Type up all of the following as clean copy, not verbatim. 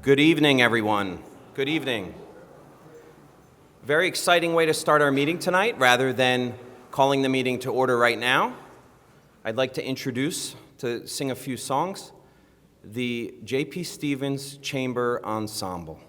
Good evening, everyone. Good evening. Very exciting way to start our meeting tonight. Rather than calling the meeting to order right now, I'd like to introduce, to sing a few songs, the J.P. Stevens Chamber Ensemble.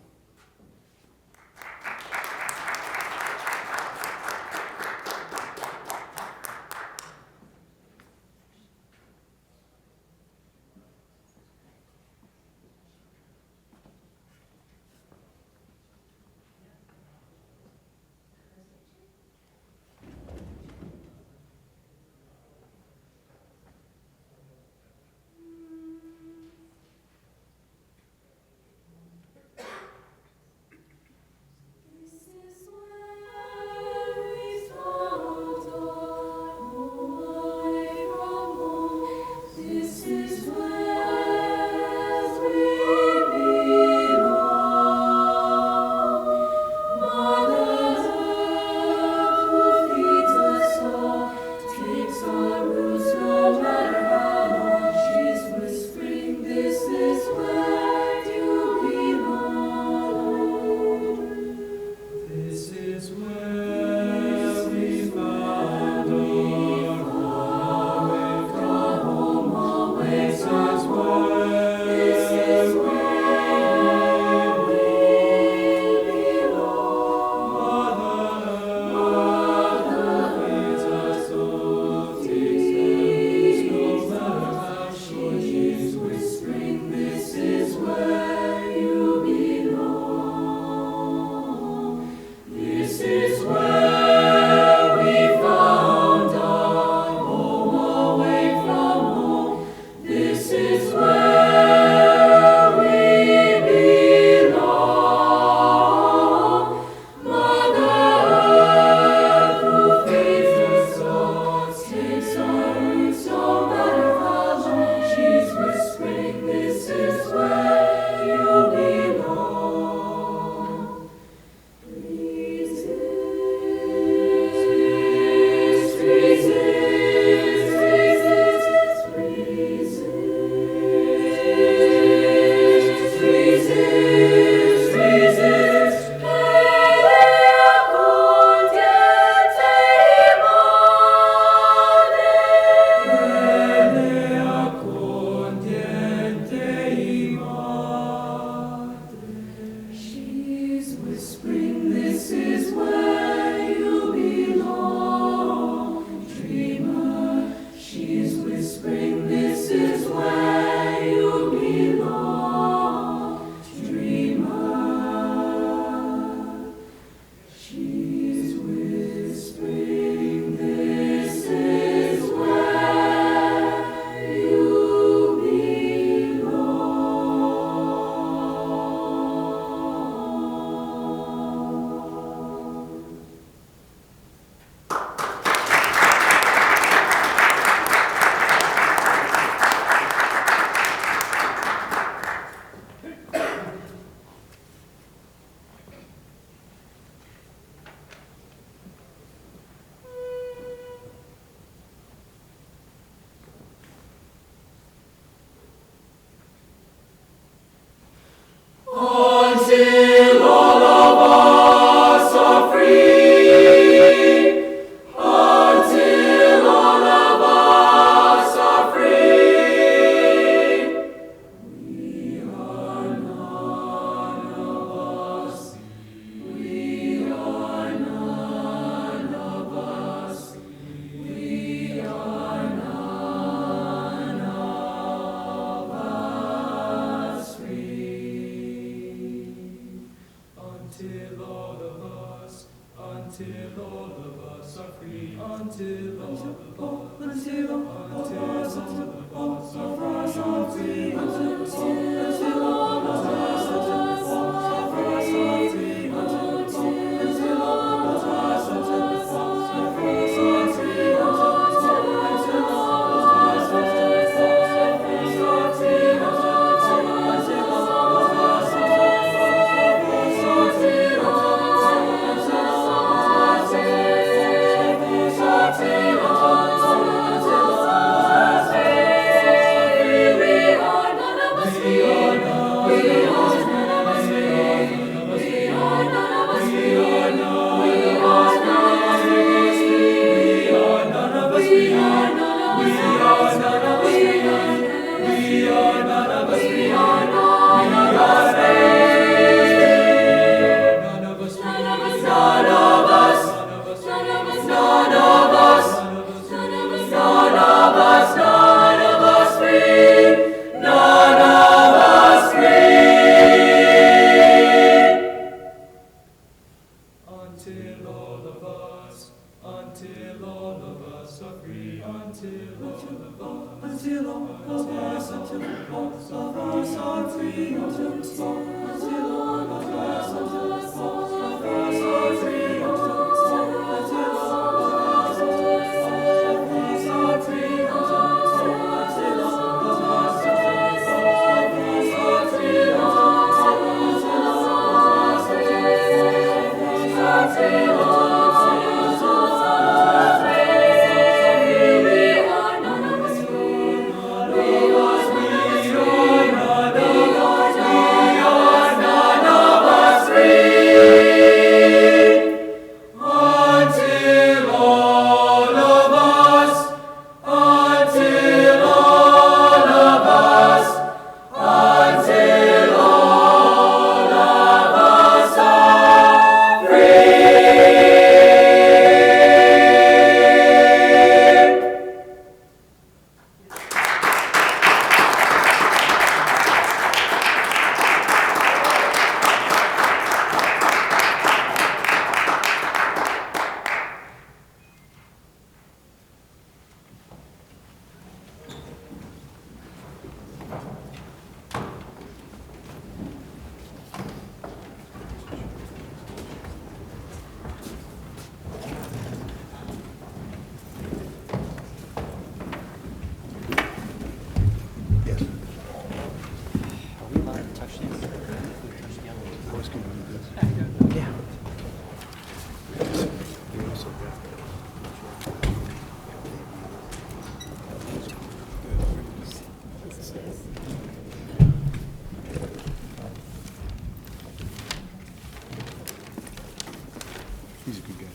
He's a good guy.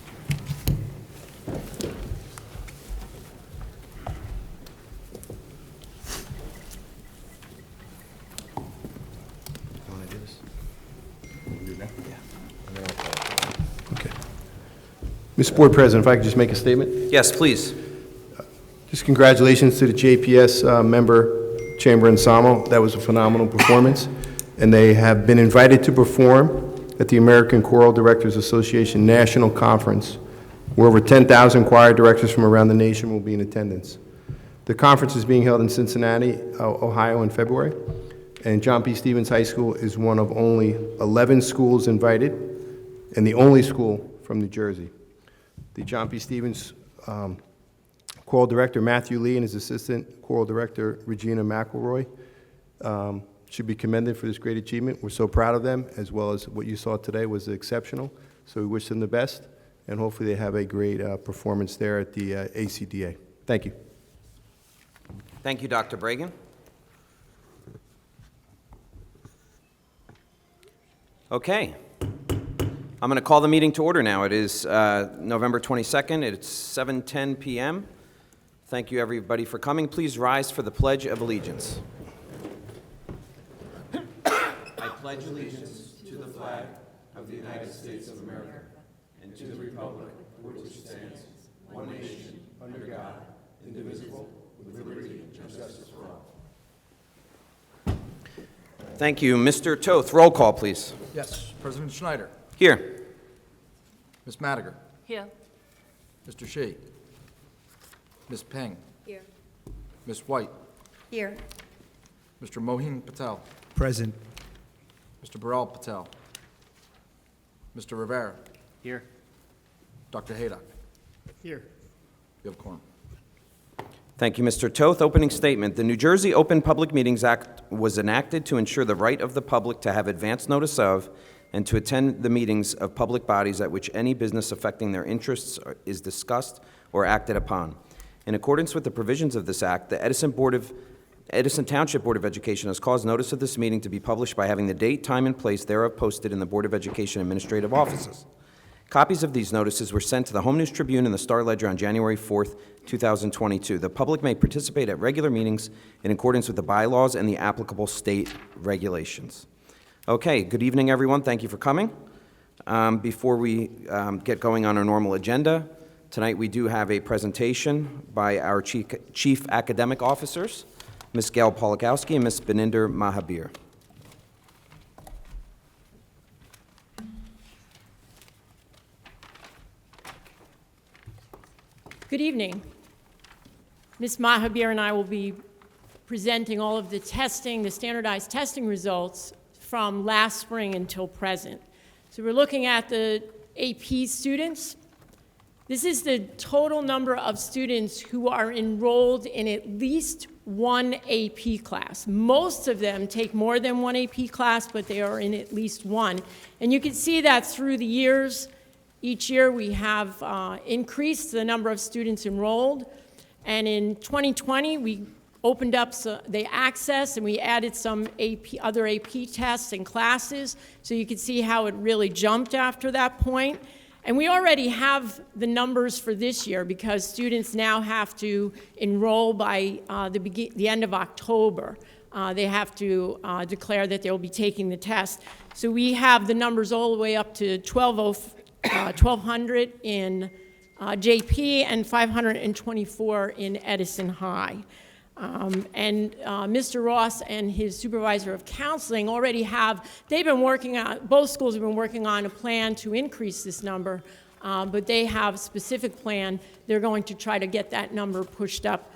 You want to do this? You can do it now? Yeah. Okay. Mr. Board President, if I could just make a statement? Yes, please. Just congratulations to the JPS member, Chamber and Samo. That was a phenomenal performance. And they have been invited to perform at the American Choral Directors Association National Conference, where over 10,000 choir directors from around the nation will be in attendance. The conference is being held in Cincinnati, Ohio in February, and John P. Stevens High School is one of only 11 schools invited, and the only school from New Jersey. The John P. Stevens choral director, Matthew Lee, and his assistant choral director, Regina McElroy, should be commended for this great achievement. We're so proud of them, as well as what you saw today was exceptional. So we wish them the best, and hopefully they have a great performance there at the ACDA. Thank you. Thank you, Dr. Bragan. Okay. I'm going to call the meeting to order now. It is November 22nd. It's 7:10 p.m. Thank you, everybody, for coming. Please rise for the Pledge of Allegiance. I pledge allegiance to the flag of the United States of America and to the republic for which it stands, one nation, under God, indivisible, with liberty and justice for all. Thank you. Mr. Toth, roll call, please. Yes. President Schneider. Here. Ms. Madiger. Here. Mr. Shi. Ms. Peng. Here. Ms. White. Here. Mr. Mohin Patel. Present. Mr. Baral Patel. Mr. Rivera. Here. Dr. Haydock. Here. You have a quorum. Thank you, Mr. Toth. Opening statement. The New Jersey Open Public Meetings Act was enacted to ensure the right of the public to have advance notice of and to attend the meetings of public bodies at which any business affecting their interests is discussed or acted upon. In accordance with the provisions of this act, the Edison Township Board of Education has caused notice of this meeting to be published by having the date, time, and place thereof posted in the Board of Education administrative offices. Copies of these notices were sent to the Home News Tribune and the Star Ledger on January 4th, 2022. The public may participate at regular meetings in accordance with the bylaws and the applicable state regulations. Okay, good evening, everyone. Thank you for coming. Before we get going on our normal agenda, tonight we do have a presentation by our Chief Academic Officers, Ms. Gail Polakowski and Ms. Beninder Mahabir. Good evening. Ms. Mahabir and I will be presenting all of the testing, the standardized testing results from last spring until present. So we're looking at the AP students. This is the total number of students who are enrolled in at least one AP class. Most of them take more than one AP class, but they are in at least one. And you can see that through the years. Each year we have increased the number of students enrolled. And in 2020, we opened up the access and we added some other AP tests and classes. So you can see how it really jumped after that point. And we already have the numbers for this year because students now have to enroll by the end of October. They have to declare that they'll be taking the test. So we have the numbers all the way up to 1,200 in JP and 524 in Edison High. Mr. Ross and his supervisor of counseling already they've been working on, both schools have been working on a plan to increase this number, but they have a specific plan. They're going to try to get that number pushed up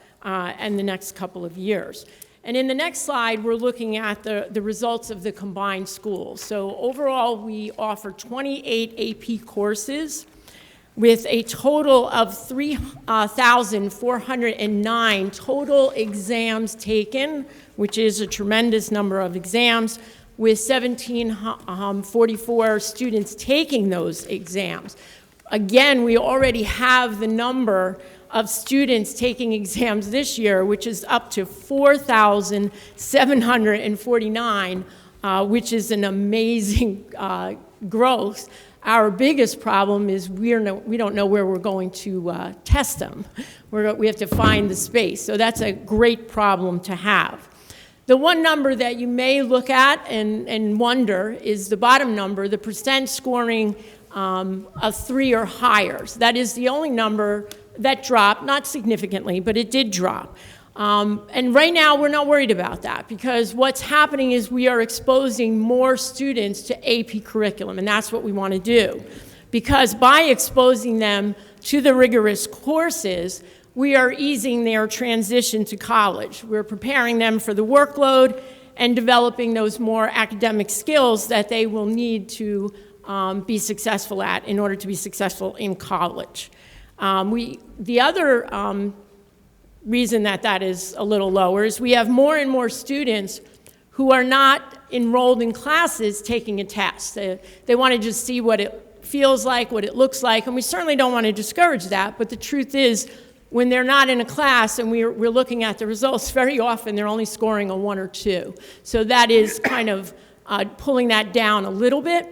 in the next couple of years. And in the next slide, we're looking at the results of the combined schools. So overall, we offer 28 AP courses with a total of 3,409 total exams taken, which is a tremendous number of exams, with 1,744 students taking those exams. Again, we already have the number of students taking exams this year, which is up to 4,749, which is an amazing growth. Our biggest problem is we don't know where we're going to test them. We have to find the space. So that's a great problem to have. The one number that you may look at and wonder is the bottom number, the percent scoring of 3 or higher. So that is the only number that dropped, not significantly, but it did drop. And right now, we're not worried about that because what's happening is we are exposing more students to AP curriculum, and that's what we want to do. Because by exposing them to the rigorous courses, we are easing their transition to college. We're preparing them for the workload and developing those more academic skills that they will need to be successful at in order to be successful in college. The other reason that is a little lower is we have more and more students who are not enrolled in classes taking a test. They want to just see what it feels like, what it looks like, and we certainly don't want to discourage that, but the truth is when they're not in a class and we're looking at the results, very often they're only scoring a 1 or 2. So that is kind of pulling that down a little bit.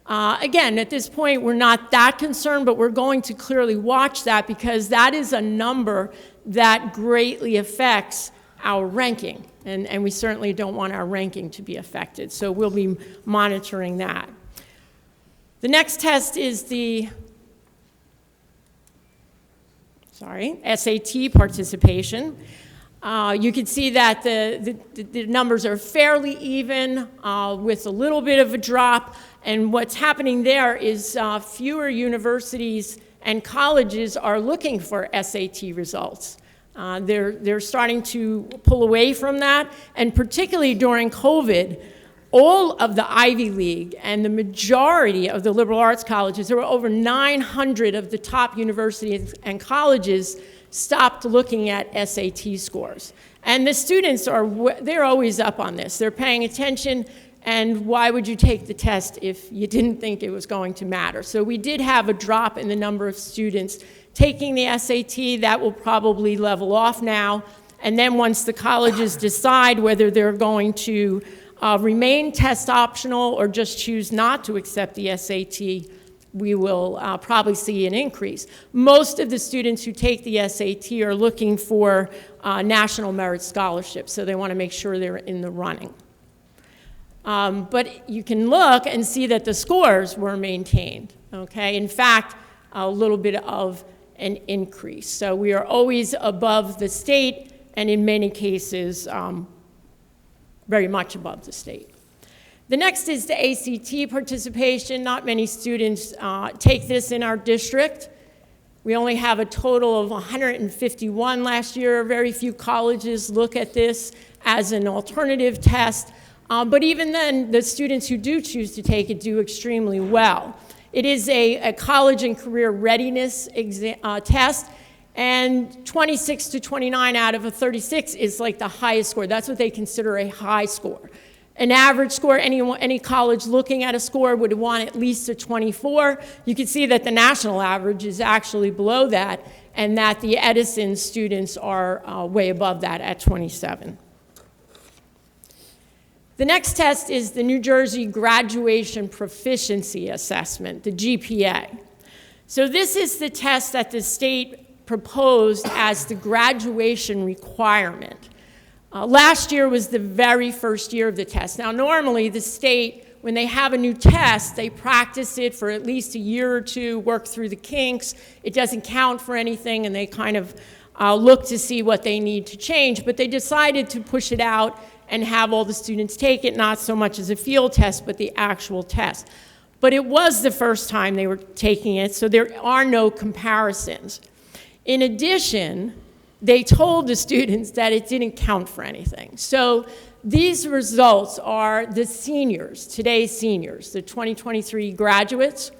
Again, at this point, we're not that concerned, but we're going to clearly watch that because that is a number that greatly affects our ranking, and we certainly don't want our ranking to be affected, so we'll be monitoring that. The next test is the SAT participation. You can see that the numbers are fairly even with a little bit of a drop, and what's happening there is fewer universities and colleges are looking for SAT results. They're starting to pull away from that, and particularly during COVID, all of the Ivy League and the majority of the liberal arts colleges, there were over 900 of the top universities and colleges stopped looking at SAT scores. And the students they're always up on this. They're paying attention, and why would you take the test if you didn't think it was going to matter? So we did have a drop in the number of students taking the SAT. That will probably level off now. And then once the colleges decide whether they're going to remain test optional or just choose not to accept the SAT, we will probably see an increase. Most of the students who take the SAT are looking for national merit scholarships, so they want to make sure they're in the running. But you can look and see that the scores were maintained, okay? In fact, a little bit of an increase. So we are always above the state, and in many cases, very much above the state. The next is the ACT participation. Not many students take this in our district. We only have a total of 151 last year. Very few colleges look at this as an alternative test. But even then, the students who do choose to take it do extremely well. It is a college and career readiness test, and 26 to 29 out of a 36 is like the highest score. That's what they consider a high score. An average score, any college looking at a score would want at least a 24. You can see that the national average is actually below that, and that the Edison students are way above that at 27. The next test is the New Jersey Graduation Proficiency Assessment, the GPA. So this is the test that the state proposed as the graduation requirement. Last year was the very first year of the test. Now, normally the state, when they have a new test, they practice it for at least a year or two, work through the kinks. It doesn't count for anything, and they kind of look to see what they need to change. But they decided to push it out and have all the students take it, not so much as a field test, but the actual test. But it was the first time they were taking it, so there are no comparisons. In addition, they told the students that it didn't count for anything. So these results are the seniors, today's seniors, the 2023 graduates.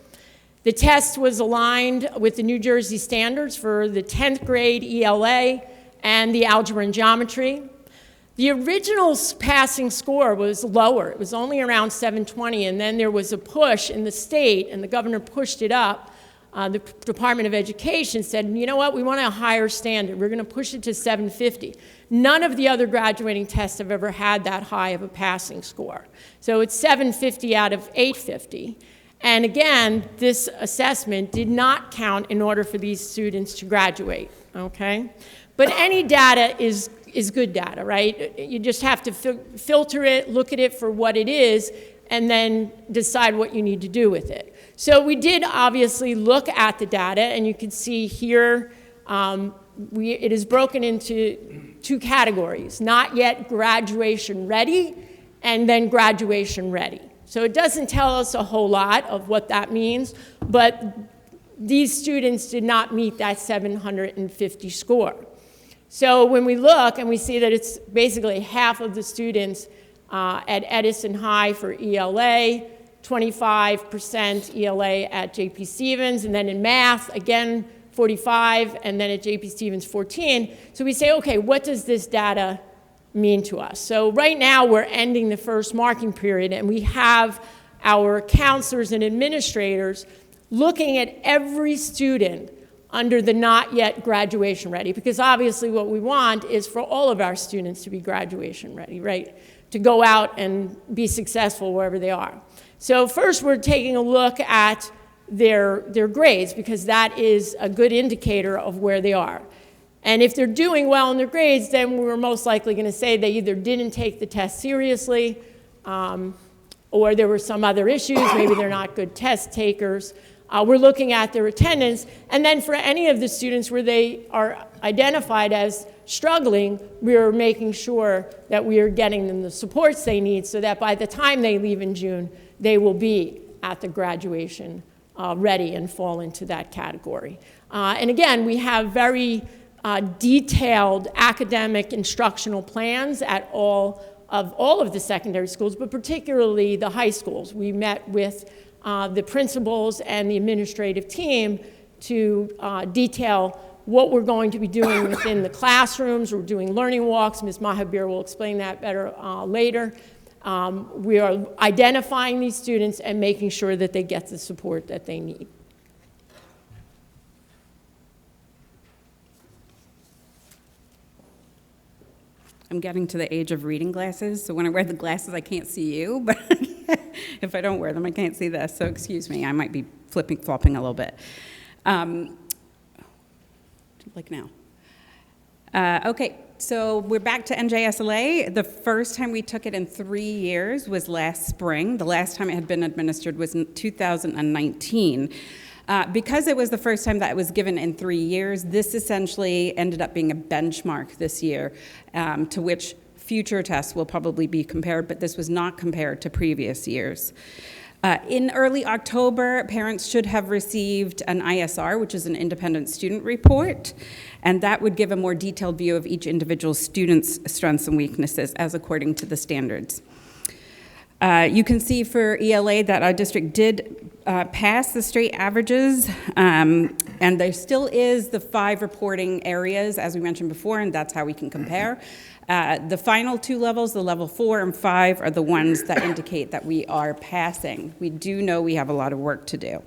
The test was aligned with the New Jersey standards for the 10th grade ELA and the algebra and geometry. The original passing score was lower. It was only around 720, and then there was a push in the state, and the governor pushed it up. The Department of Education said, you know what, we want a higher standard. We're going to push it to 750. None of the other graduating tests have ever had that high of a passing score. So it's 750 out of 850. And again, this assessment did not count in order for these students to graduate, okay? But any data is good data, right? You just have to filter it, look at it for what it is, and then decide what you need to do with it. So we did obviously look at the data, and you can see here it is broken into two categories: not yet graduation ready, and then graduation ready. So it doesn't tell us a whole lot of what that means, but these students did not meet that 750 score. So when we look and we see that it's basically half of the students at Edison High for ELA, 25% ELA at J.P. Stevens, and then in math, again, 45, and then at J.P. Stevens, 14. So we say, okay, what does this data mean to us? So right now, we're ending the first marking period, and we have our counselors and administrators looking at every student under the not yet graduation ready, because obviously what we want is for all of our students to be graduation ready, right? To go out and be successful wherever they are. So first we're taking a look at their grades, because that is a good indicator of where they are. And if they're doing well in their grades, then we're most likely going to say they either didn't take the test seriously, or there were some other issues, maybe they're not good test takers. We're looking at their attendance, and then for any of the students where they are identified as struggling, we're making sure that we are getting them the supports they need so that by the time they leave in June, they will be at the graduation ready and fall into that category. And again, we have very detailed academic instructional plans at all of the secondary schools, but particularly the high schools. We met with the principals and the administrative team to detail what we're going to be doing within the classrooms. We're doing learning walks. Ms. Mahabir will explain that better later. We are identifying these students and making sure that they get the support that they need. I'm getting to the age of reading glasses, so when I wear the glasses, I can't see you, but if I don't wear them, I can't see this, so excuse me, I might be flopping a little bit. Like now. Okay, so we're back to NJSLA. The first time we took it in 3 years was last spring. The last time it had been administered was in 2019. Because it was the first time that it was given in 3 years, this essentially ended up being a benchmark this year to which future tests will probably be compared, but this was not compared to previous years. In early October, parents should have received an ISR, which is an independent student report, and that would give a more detailed view of each individual student's strengths and weaknesses as according to the standards. You can see for ELA that our district did pass the straight averages, and there still is the 5 reporting areas, as we mentioned before, and that's how we can compare. The final 2 levels, the level 4 and 5, are the ones that indicate that we are passing. We do know we have a lot of work to do.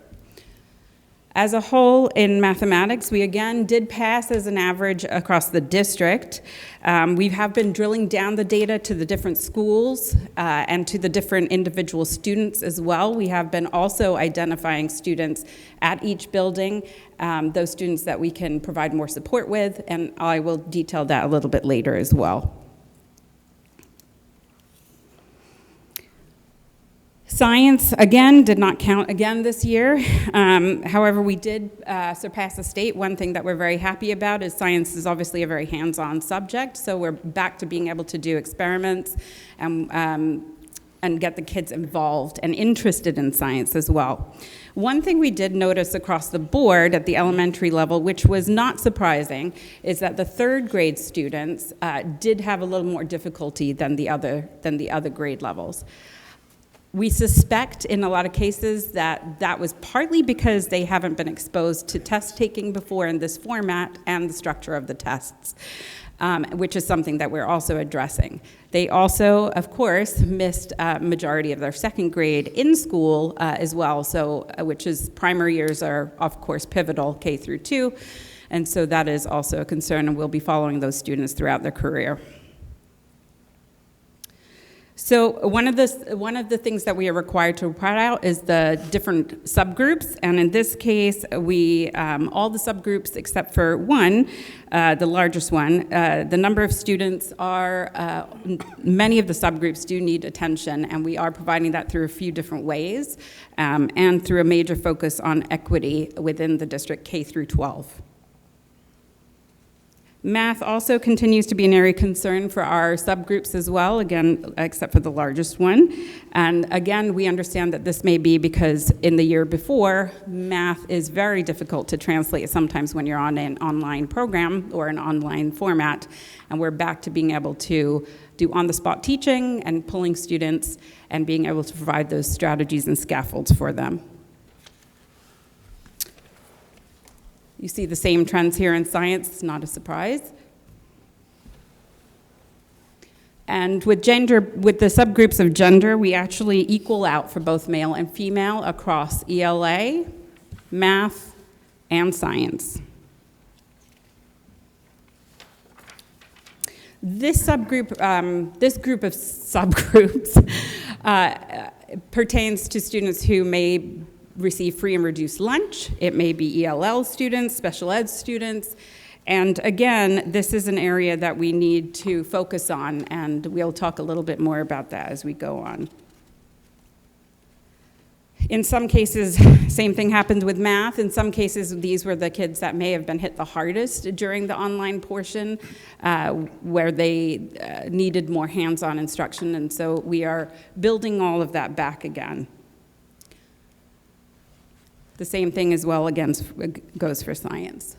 As a whole, in mathematics, we again did pass as an average across the district. We have been drilling down the data to the different schools and to the different individual students as well. We have been also identifying students at each building, those students that we can provide more support with, and I will detail that a little bit later as well. Science, again, did not count again this year. However, we did surpass the state. One thing that we're very happy about is science is obviously a very hands-on subject, so we're back to being able to do experiments and get the kids involved and interested in science as well. One thing we did notice across the board at the elementary level, which was not surprising, is that the 3rd grade students did have a little more difficulty than the other grade levels. We suspect in a lot of cases that that was partly because they haven't been exposed to test taking before in this format and the structure of the tests, which is something that we're also addressing. They also, of course, missed a majority of their 2nd grade in school as well, so which is primary years are, of course, pivotal K through 2, and so that is also a concern, and we'll be following those students throughout their career. So one of the things that we are required to report out is the different subgroups, and in this case, we all the subgroups except for one, the largest one, the number of students are, many of the subgroups do need attention, and we are providing that through a few different ways, and through a major focus on equity within the district K through 12. Math also continues to be an area of concern for our subgroups as well, again, except for the largest one. And again, we understand that this may be because in the year before, math is very difficult to translate sometimes when you're on an online program or an online format. And we're back to being able to do on-the-spot teaching and pulling students and being able to provide those strategies and scaffolds for them. You see the same trends here in science, it's not a surprise. And with gender, with the subgroups of gender, we actually equal out for both male and female across ELA, math, and science. This subgroup, this group of subgroups pertains to students who may receive free and reduced lunch. It may be ELL students, special ed students, and again, this is an area that we need to focus on, and we'll talk a little bit more about that as we go on. In some cases, same thing happened with math. In some cases, these were the kids that may have been hit the hardest during the online portion, where they needed more hands-on instruction, and so we are building all of that back again. The same thing as well, again, goes for science.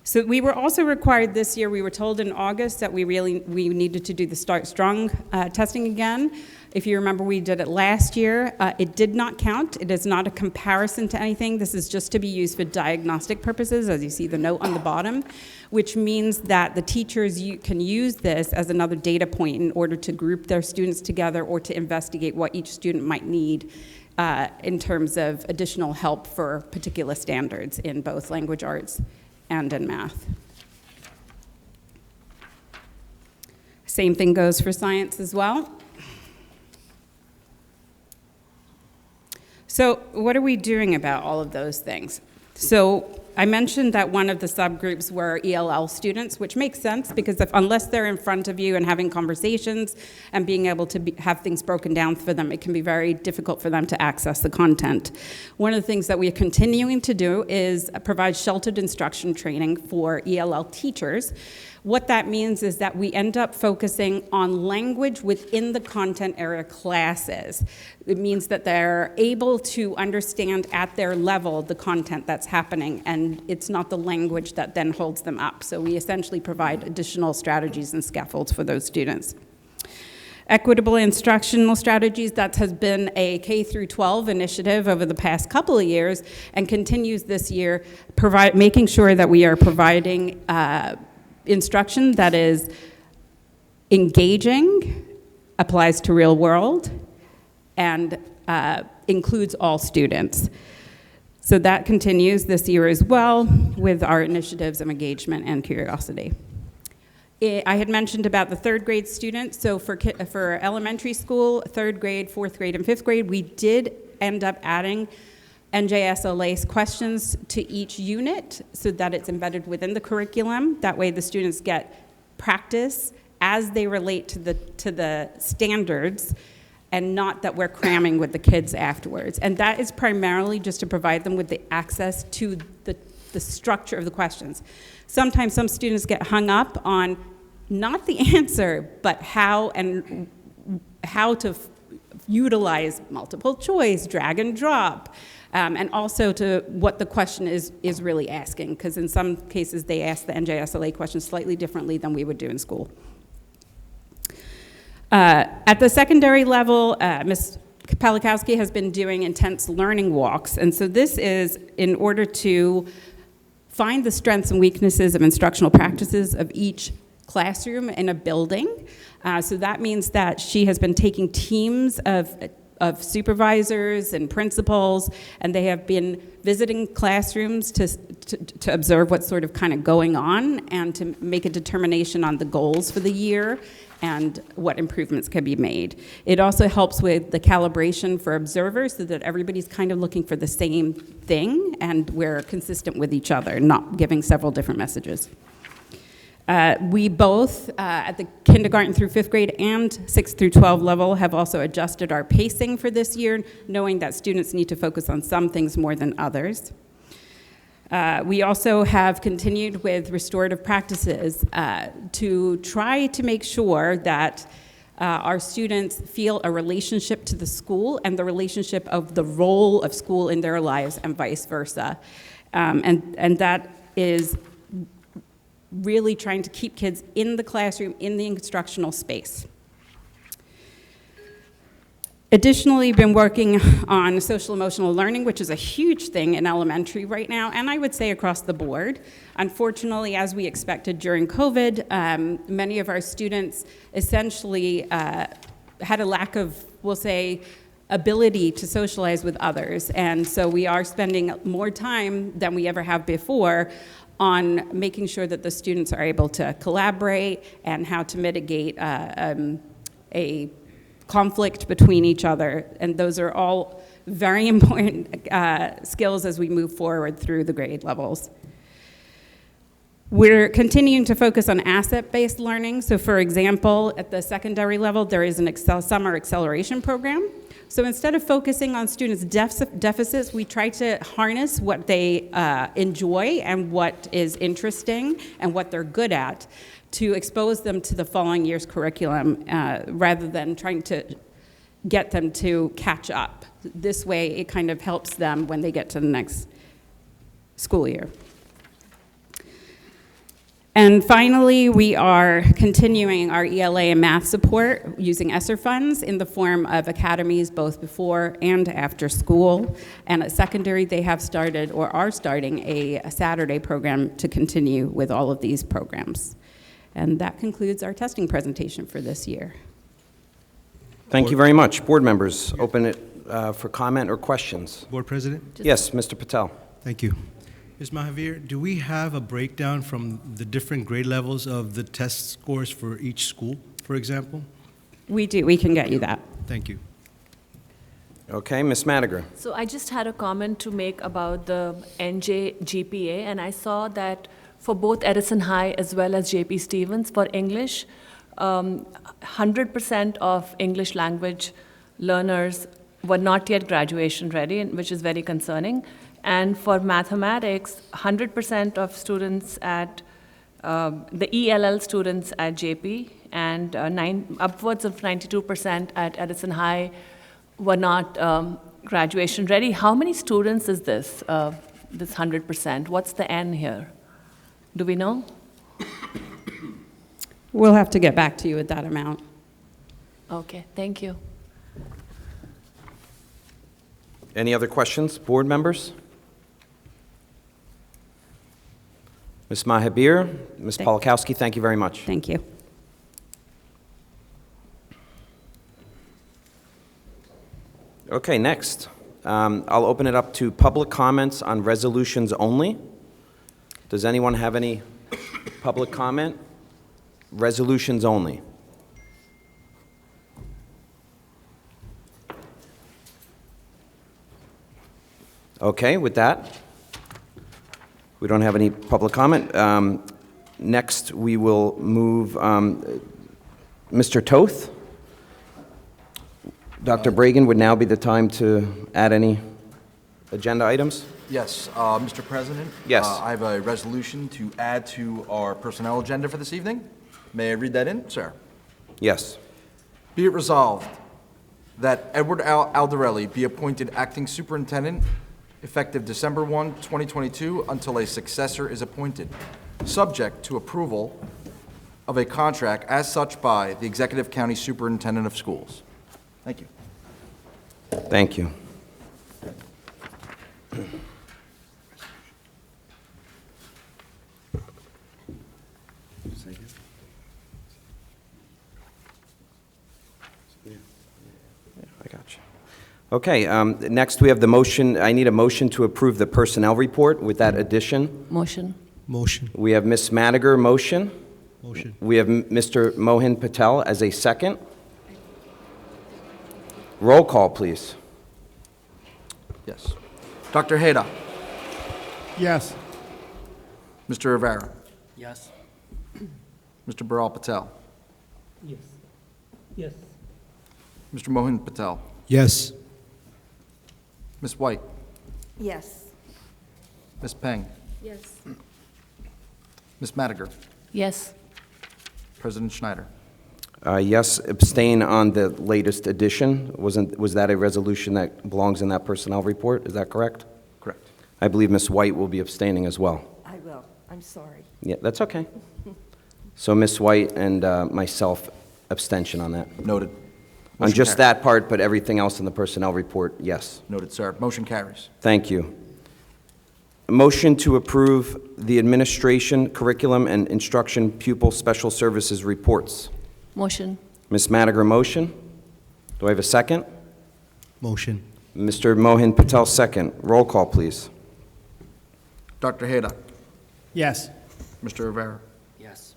So we were also required this year, we were told in August that we needed to do the Start Strong testing again. If you remember, we did it last year. It did not count. It is not a comparison to anything. This is just to be used for diagnostic purposes, as you see the note on the bottom, which means that the teachers can use this as another data point in order to group their students together or to investigate what each student might need in terms of additional help for particular standards in both language arts and in math. Same thing goes for science as well. So what are we doing about all of those things? So I mentioned that one of the subgroups were ELL students, which makes sense because unless they're in front of you and having conversations and being able to have things broken down for them, it can be very difficult for them to access the content. One of the things that we are continuing to do is provide sheltered instruction training for ELL teachers. What that means is that we end up focusing on language within the content area classes. It means that they're able to understand at their level the content that's happening, and it's not the language that then holds them up. So we essentially provide additional strategies and scaffolds for those students. Equitable instructional strategies, that has been a K through 12 initiative over the past couple of years and continues this year, making sure that we are providing instruction that is engaging, applies to real world, and includes all students. So that continues this year as well with our initiatives of engagement and curiosity. I had mentioned about the third grade students. So for elementary school, third grade, fourth grade, and fifth grade, we did end up adding NJSLA questions to each unit so that it's embedded within the curriculum. That way the students get practice as they relate to the standards, and not that we're cramming with the kids afterwards. And that is primarily just to provide them with the access to the structure of the questions. Sometimes some students get hung up on not the answer, but how to utilize multiple choice, drag and drop, and also to what the question is really asking, because in some cases they ask the NJSLA question slightly differently than we would do in school. At the secondary level, Ms. Palikowski has been doing intense learning walks, and so this is in order to find the strengths and weaknesses of instructional practices of each classroom in a building. So that means that she has been taking teams of supervisors and principals, and they have been visiting classrooms to observe what's sort of kind of going on and to make a determination on the goals for the year and what improvements can be made. It also helps with the calibration for observers so that everybody's kind of looking for the same thing and we're consistent with each other, not giving several different messages. We both, at the kindergarten through fifth grade and 6th through 12 level, have also adjusted our pacing for this year, knowing that students need to focus on some things more than others. We also have continued with restorative practices to try to make sure that our students feel a relationship to the school and the relationship of the role of school in their lives and vice versa. And that is really trying to keep kids in the classroom, in the instructional space. Additionally, been working on social emotional learning, which is a huge thing in elementary right now, and I would say across the board. Unfortunately, as we expected during COVID, many of our students essentially had a lack of, we'll say, ability to socialize with others, and so we are spending more time than we ever have before on making sure that the students are able to collaborate and how to mitigate a conflict between each other. And those are all very important skills as we move forward through the grade levels. We're continuing to focus on asset-based learning. So for example, at the secondary level, there is an summer acceleration program. So instead of focusing on students' deficits, we try to harness what they enjoy and what is interesting and what they're good at to expose them to the following year's curriculum rather than trying to get them to catch up. This way, it kind of helps them when they get to the next school year. And finally, we are continuing our ELA and math support using ESSER funds in the form of academies both before and after school. And at secondary, they have started or are starting a Saturday program to continue with all of these programs. And that concludes our testing presentation for this year. Thank you very much. Board members, open it for comment or questions. Board President? Yes, Mr. Patel. Thank you. Ms. Mahavir, do we have a breakdown from the different grade levels of the test scores for each school, for example? We do. We can get you that. Thank you. Okay, Ms. Madiger. So I just had a comment to make about the NJ GPA, and I saw that for both Edison High as well as JP Stevens, for English, 100% of English language learners were not yet graduation ready, which is very concerning. And for mathematics, 100% of students at the ELL students at JP and upwards of 92% at Edison High were not graduation ready. How many students is this, this 100%? What's the N here? Do we know? We'll have to get back to you with that amount. Okay, thank you. Any other questions, board members? Ms. Mahabir, Ms. Polakowski, thank you very much. Thank you. Okay, next. I'll open it up to public comments on resolutions only. Does anyone have any public comment? Resolutions only. Okay, with that, we don't have any public comment. Next, we will move Mr. Toth. Dr. Bragan, would now be the time to add any agenda items? Yes, Mr. President? Yes. I have a resolution to add to our personnel agenda for this evening. May I read that in, sir? Yes. Be it resolved that Edward Aldarelli be appointed acting superintendent effective December 1, 2022, until a successor is appointed, subject to approval of a contract as such by the Executive County Superintendent of Schools. Thank you. Thank you. I got you. Okay, next we have the motion. I need a motion to approve the personnel report with that addition. Motion. Motion. We have Ms. Madiger, motion. Motion. We have Mr. Mohan Patel as a second. Roll call, please. Yes. Dr. Hayda. Yes. Mr. Rivera. Yes. Mr. Baral Patel. Yes. Yes. Mr. Mohan Patel. Yes. Ms. White. Yes. Ms. Peng. Yes. Ms. Madiger. Yes. President Schneider. Yes, abstain on the latest addition. Was that a resolution that belongs in that personnel report? Is that correct? Correct. I believe Ms. White will be abstaining as well. I will. I'm sorry. Yeah, that's okay. So Ms. White and myself, abstention on that. Noted. On Motion just carries. that part, but everything else in the personnel report, yes. Noted, sir. Motion carries. Thank you. A motion to approve the administration, curriculum, and instruction pupil special services reports. Motion. Ms. Madiger, motion. Do I have a second? Motion. Mr. Mohan Patel, second. Roll call, please. Dr. Hayda. Yes. Mr. Rivera. Yes.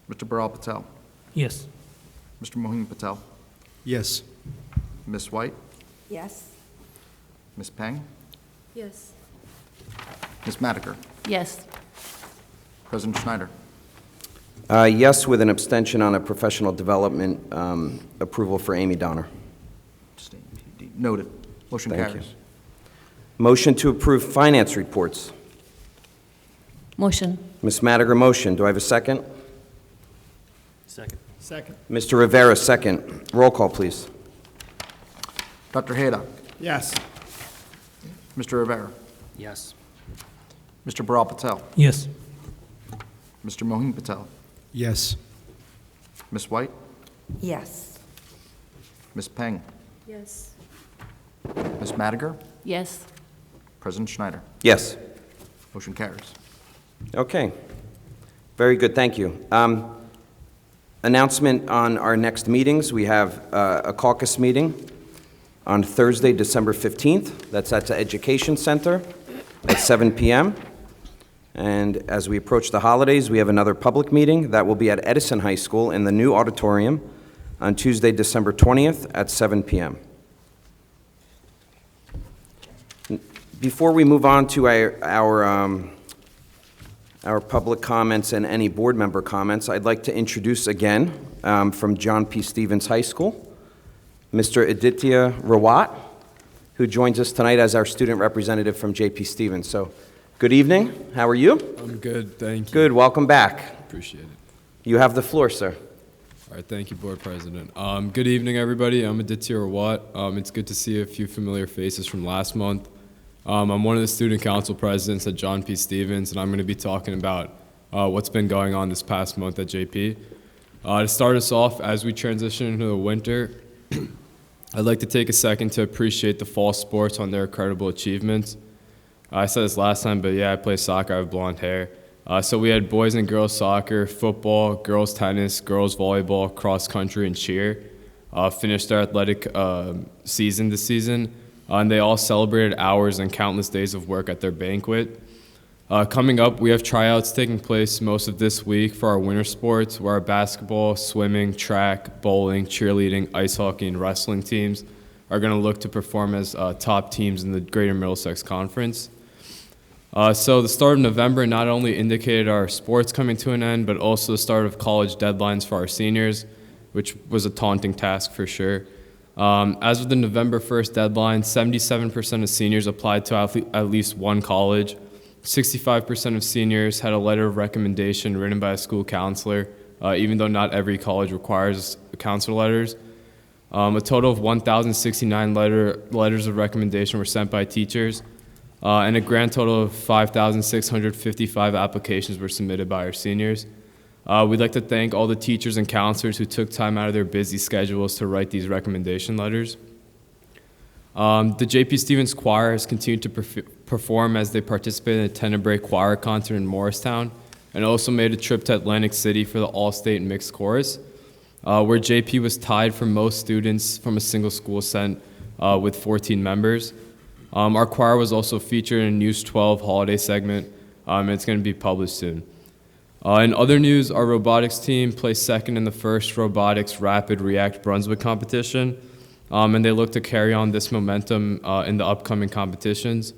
Mr. Baral Patel. Yes. Mr. Mohan Patel. Yes. Ms. White. Yes. Ms. Peng. Yes. Ms. Madiger. Yes. President Schneider. Yes, with an abstention on a professional development approval for Amy Donner. Abstain, PD. Noted. Motion Thank you. carries. Motion to approve finance reports. Motion. Ms. Madiger, motion. Do I have a second? Second. Second. Mr. Rivera, second. Roll call, please. Dr. Hayda. Yes. Mr. Rivera. Yes. Mr. Baral Patel. Yes. Mr. Mohan Patel. Yes. Ms. White. Yes. Ms. Peng. Yes. Ms. Madiger. Yes. President Schneider. Yes. Motion carries. Okay. Very good, thank you. Announcement on our next meetings. We have a caucus meeting on Thursday, December 15th. That's at the Education Center at 7 p.m. And as we approach the holidays, we have another public meeting that will be at Edison High School in the new auditorium on Tuesday, December 20th at 7 p.m. Before we move on to our public comments and any board member comments, I'd like to introduce again, from John P. Stevens High School, Mr. Aditya Rawat, who joins us tonight as our student representative from JP Stevens. So, good evening. How are you? I'm good, thank you. Good. Welcome back. Appreciate it. You have the floor, sir. All right, thank you, Board President. Good evening, everybody. I'm Aditya Rawat. It's good to see a few familiar faces from last month. I'm one of the student council presidents at John P. Stevens, and I'm going to be talking about what's been going on this past month at JP. To start us off, as we transition into the winter, I'd like to take a second to appreciate the fall sports on their incredible achievements. I said this last time, but yeah, I play soccer. I have blonde hair. So we had boys and girls soccer, football, girls tennis, girls volleyball, cross country, and cheer. Finished their athletic season this season, and they all celebrated hours and countless days of work at their banquet. Coming up, we have tryouts taking place most of this week for our winter sports, where our basketball, swimming, track, bowling, cheerleading, ice hockey, and wrestling teams are going to look to perform as top teams in the Greater Middlesex Conference. So the start of November not only indicated our sports coming to an end, but also the start of college deadlines for our seniors, which was a taunting task for sure. As of the November 1st deadline, 77% of seniors applied to at least one college. 65% of seniors had a letter of recommendation written by a school counselor, even though not every college requires counselor letters. A total of 1,069 letters of recommendation were sent by teachers. And a grand total of 5,655 applications were submitted by our seniors. We'd like to thank all the teachers and counselors who took time out of their busy schedules to write these recommendation letters. The JP Stevens Choir has continued to perform as they participated in the Tenebrae Choir concert in Morristown, and also made a trip to Atlantic City for the All-State Mixed Chorus, where JP was tied for most students from a single school sent with 14 members. Our choir was also featured in News 12 holiday segment, and it's going to be published soon. In other news, our robotics team placed second in the first Robotics Rapid React Brunswick competition, and they look to carry on this momentum in the upcoming competitions.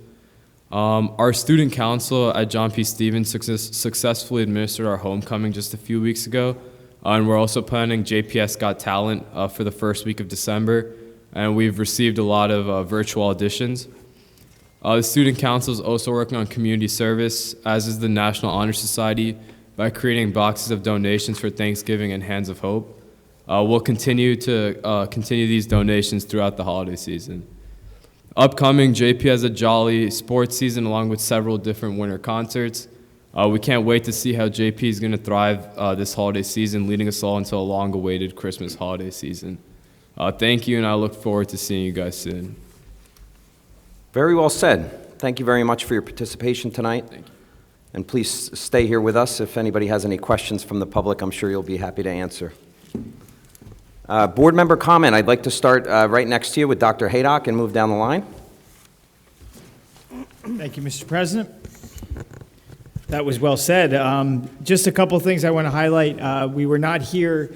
Our student council at John P. Stevens successfully administered our homecoming just a few weeks ago, and we're also planning JPS Got Talent for the first week of December, and we've received a lot of virtual auditions. The Student Council is also working on community service, as is the National Honor Society, by creating boxes of donations for Thanksgiving and Hands of Hope. We'll continue these donations throughout the holiday season. Upcoming, JP has a jolly sports season along with several different winter concerts. We can't wait to see how JP is going to thrive this holiday season, leading us all into a long-awaited Christmas holiday season. Thank you, and I look forward to seeing you guys soon. Very well said. Thank you very much for your participation tonight. Thank you. And please stay here with us. If anybody has any questions from the public, I'm sure you'll be happy to answer. Board member comment. I'd like to start right next to you with Dr. Haydock and move down the line. Thank you, Mr. President. That was well said. Just a couple things I want to highlight. We were not here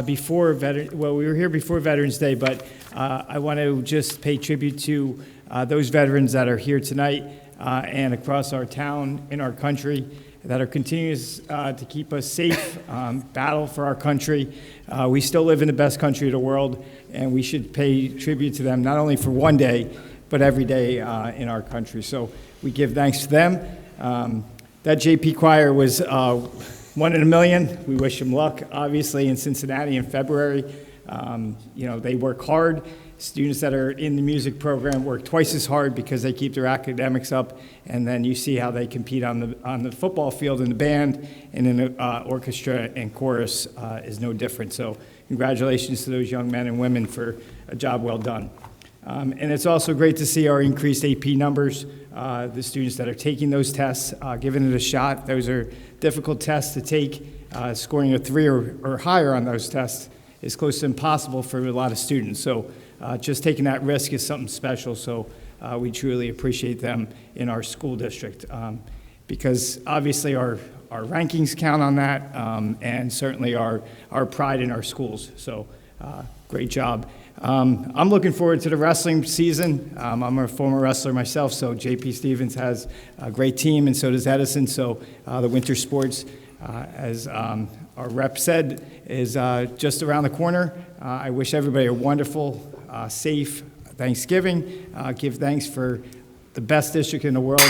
before we were here before Veterans Day, but I want to just pay tribute to those veterans that are here tonight and across our town, in our country, that are continuing to keep us safe, battle for our country. We still live in the best country of the world, and we should pay tribute to them, not only for one day, but every day in our country. So we give thanks to them. That JP Choir was one in a million. We wish them luck, obviously, in Cincinnati in February. They work hard. Students that are in the music program work twice as hard because they keep their academics up, and then you see how they compete on the football field in the band, and in the orchestra and chorus is no different. So congratulations to those young men and women for a job well done. And it's also great to see our increased AP numbers, the students that are taking those tests, giving it a shot. Those are difficult tests to take. Scoring a 3 or higher on those tests is close to impossible for a lot of students. So just taking that risk is something special. So we truly appreciate them in our school district, because obviously our rankings count on that, and certainly our pride in our schools. So great job. I'm looking forward to the wrestling season. I'm a former wrestler myself, so JP Stevens has a great team, and so does Edison. So the winter sports, as our rep said, is just around the corner. I wish everybody a wonderful, safe Thanksgiving. Give thanks for the best district in the world.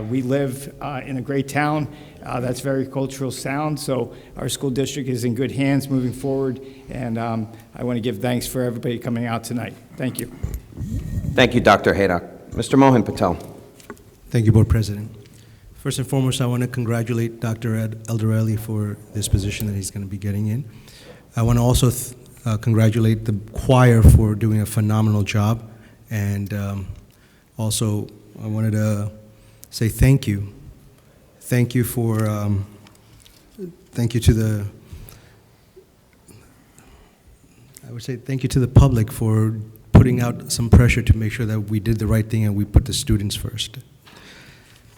We live in a great town that's very cultural sound, so our school district is in good hands moving forward, and I want to give thanks for everybody coming out tonight. Thank you. Thank you, Dr. Haydock. Mr. Mohan Patel. Thank you, Board President. First and foremost, I want to congratulate Dr. Ed Eldarelli for this position that he's going to be getting in. I want to also congratulate the choir for doing a phenomenal job, and also I wanted to say thank you. Thank you for, thank you to the, I would say thank you to the public for putting out some pressure to make sure that we did the right thing and we put the students first.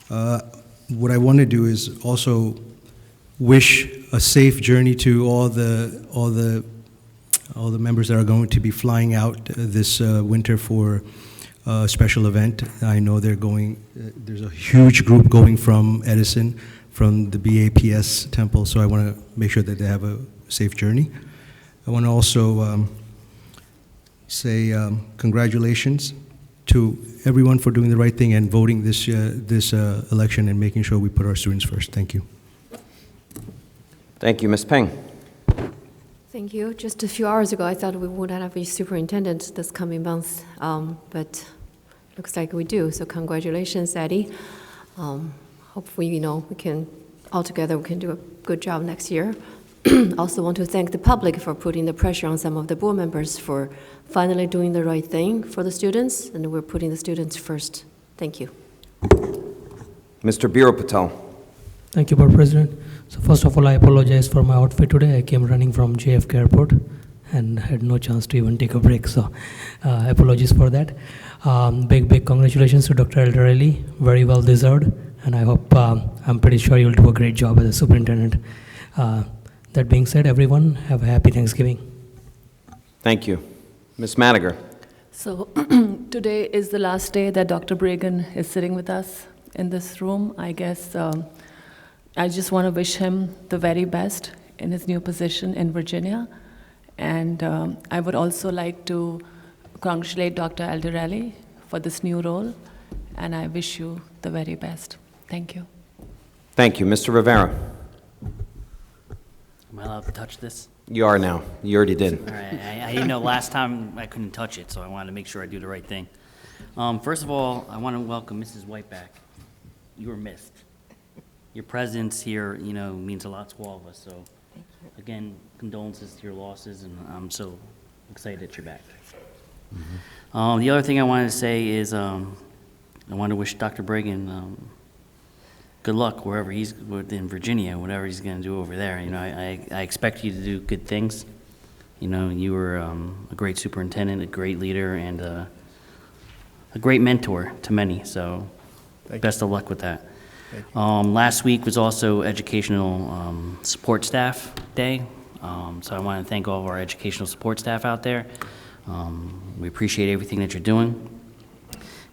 What I want to do is also wish a safe journey to all the members that are going to be flying out this winter for a special event. I know they're going. There's a huge group going from Edison, from the BAPS temple. So I want to make sure that they have a safe journey. I want to also say congratulations to everyone for doing the right thing and voting this election and making sure we put our students first. Thank you. Thank you, Ms. Peng. Thank you. Just a few hours ago, I thought we wouldn't have a superintendent this coming month, but looks like we do. So congratulations, Eddie. Hopefully, we can, all together, we can do a good job next year. Also want to thank the public for putting the pressure on some of the board members for finally doing the right thing for the students, and we're putting the students first. Thank you. Mr. Biro Patel. Thank you, Board President. So first of all, I apologize for my outfit today. I came running from JFK Airport and had no chance to even take a break, so apologies for that. Big congratulations to Dr. Eldarelli, very well deserved, and I hope, I'm pretty sure you'll do a great job as a superintendent. That being said, everyone, have a happy Thanksgiving. Thank you. Ms. Madiger. So today is the last day that Dr. Bregan is sitting with us in this room. I guess I just want to wish him the very best in his new position in Virginia. And I would also like to congratulate Dr. Eldarelli for this new role, and I wish you the very best. Thank you. Thank you. Mr. Rivera. Am I allowed to touch this? You are now. You already did. All right. I didn't know last time I couldn't touch it, so I wanted to make sure I do the right thing. First of all, I want to welcome Mrs. White back. You were missed. Your presence here, means a lot to all of us. So, again, condolences to your losses, and I'm so excited that you're back. Mm-hmm. The other thing I wanted to say is I want to wish Dr. Bregan good luck wherever he's in Virginia, whatever he's going to do over there. I expect you to do good things. You were a great superintendent, a great leader, and a great mentor to many. So, best of luck with that. Last week was also Educational Support Staff Day, so I want to thank all of our educational support staff out there. We appreciate everything that you're doing.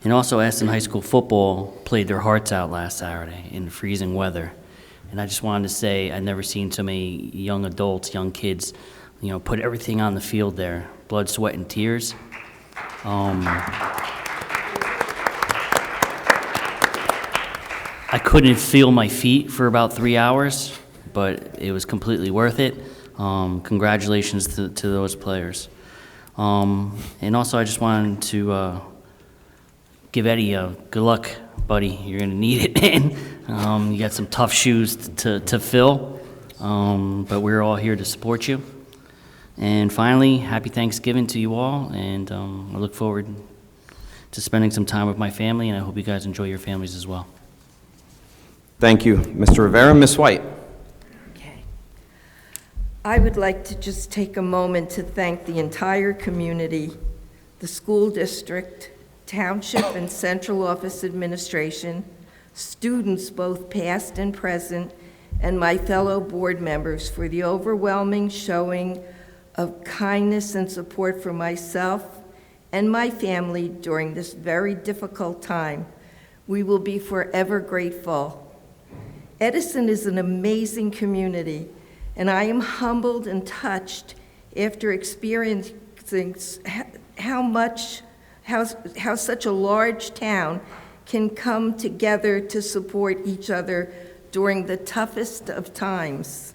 And also, Edison High School football played their hearts out last Saturday in freezing weather. And I just wanted to say I've never seen so many young adults, young kids, put everything on the field there, blood, sweat, and tears. I couldn't feel my feet for about 3 hours, but it was completely worth it. Congratulations to those players. And also, I just wanted to give Eddie good luck, buddy. You're going to need it, man. You got some tough shoes to fill, but we're all here to support you. And finally, happy Thanksgiving to you all, and I look forward to spending some time with my family, and I hope you guys enjoy your families as well. Thank you, Mr. Rivera. Ms. White. Okay. I would like to just take a moment to thank the entire community, the school district, township and central office administration, students both past and present, and my fellow board members for the overwhelming showing of kindness and support for myself and my family during this very difficult time. We will be forever grateful. Edison is an amazing community, and I am humbled and touched after experiencing how such a large town can come together to support each other during the toughest of times.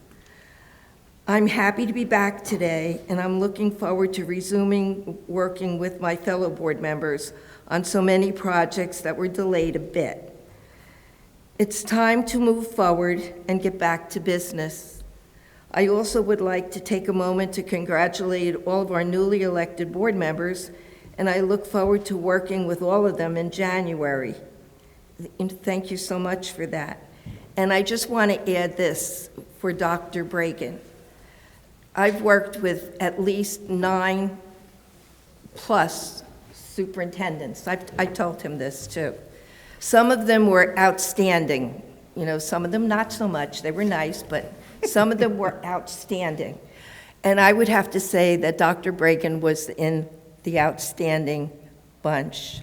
I'm happy to be back today, and I'm looking forward to resuming working with my fellow board members on so many projects that were delayed a bit. It's time to move forward and get back to business. I also would like to take a moment to congratulate all of our newly elected board members, and I look forward to working with all of them in January. And thank you so much for that. And I just want to add this for Dr. Bragan. I've worked with at least 9+ superintendents. I told him this too. Some of them were outstanding. You know, some of them not so much. They were nice, but some of them were outstanding. And I would have to say that Dr. Bragan was in the outstanding bunch.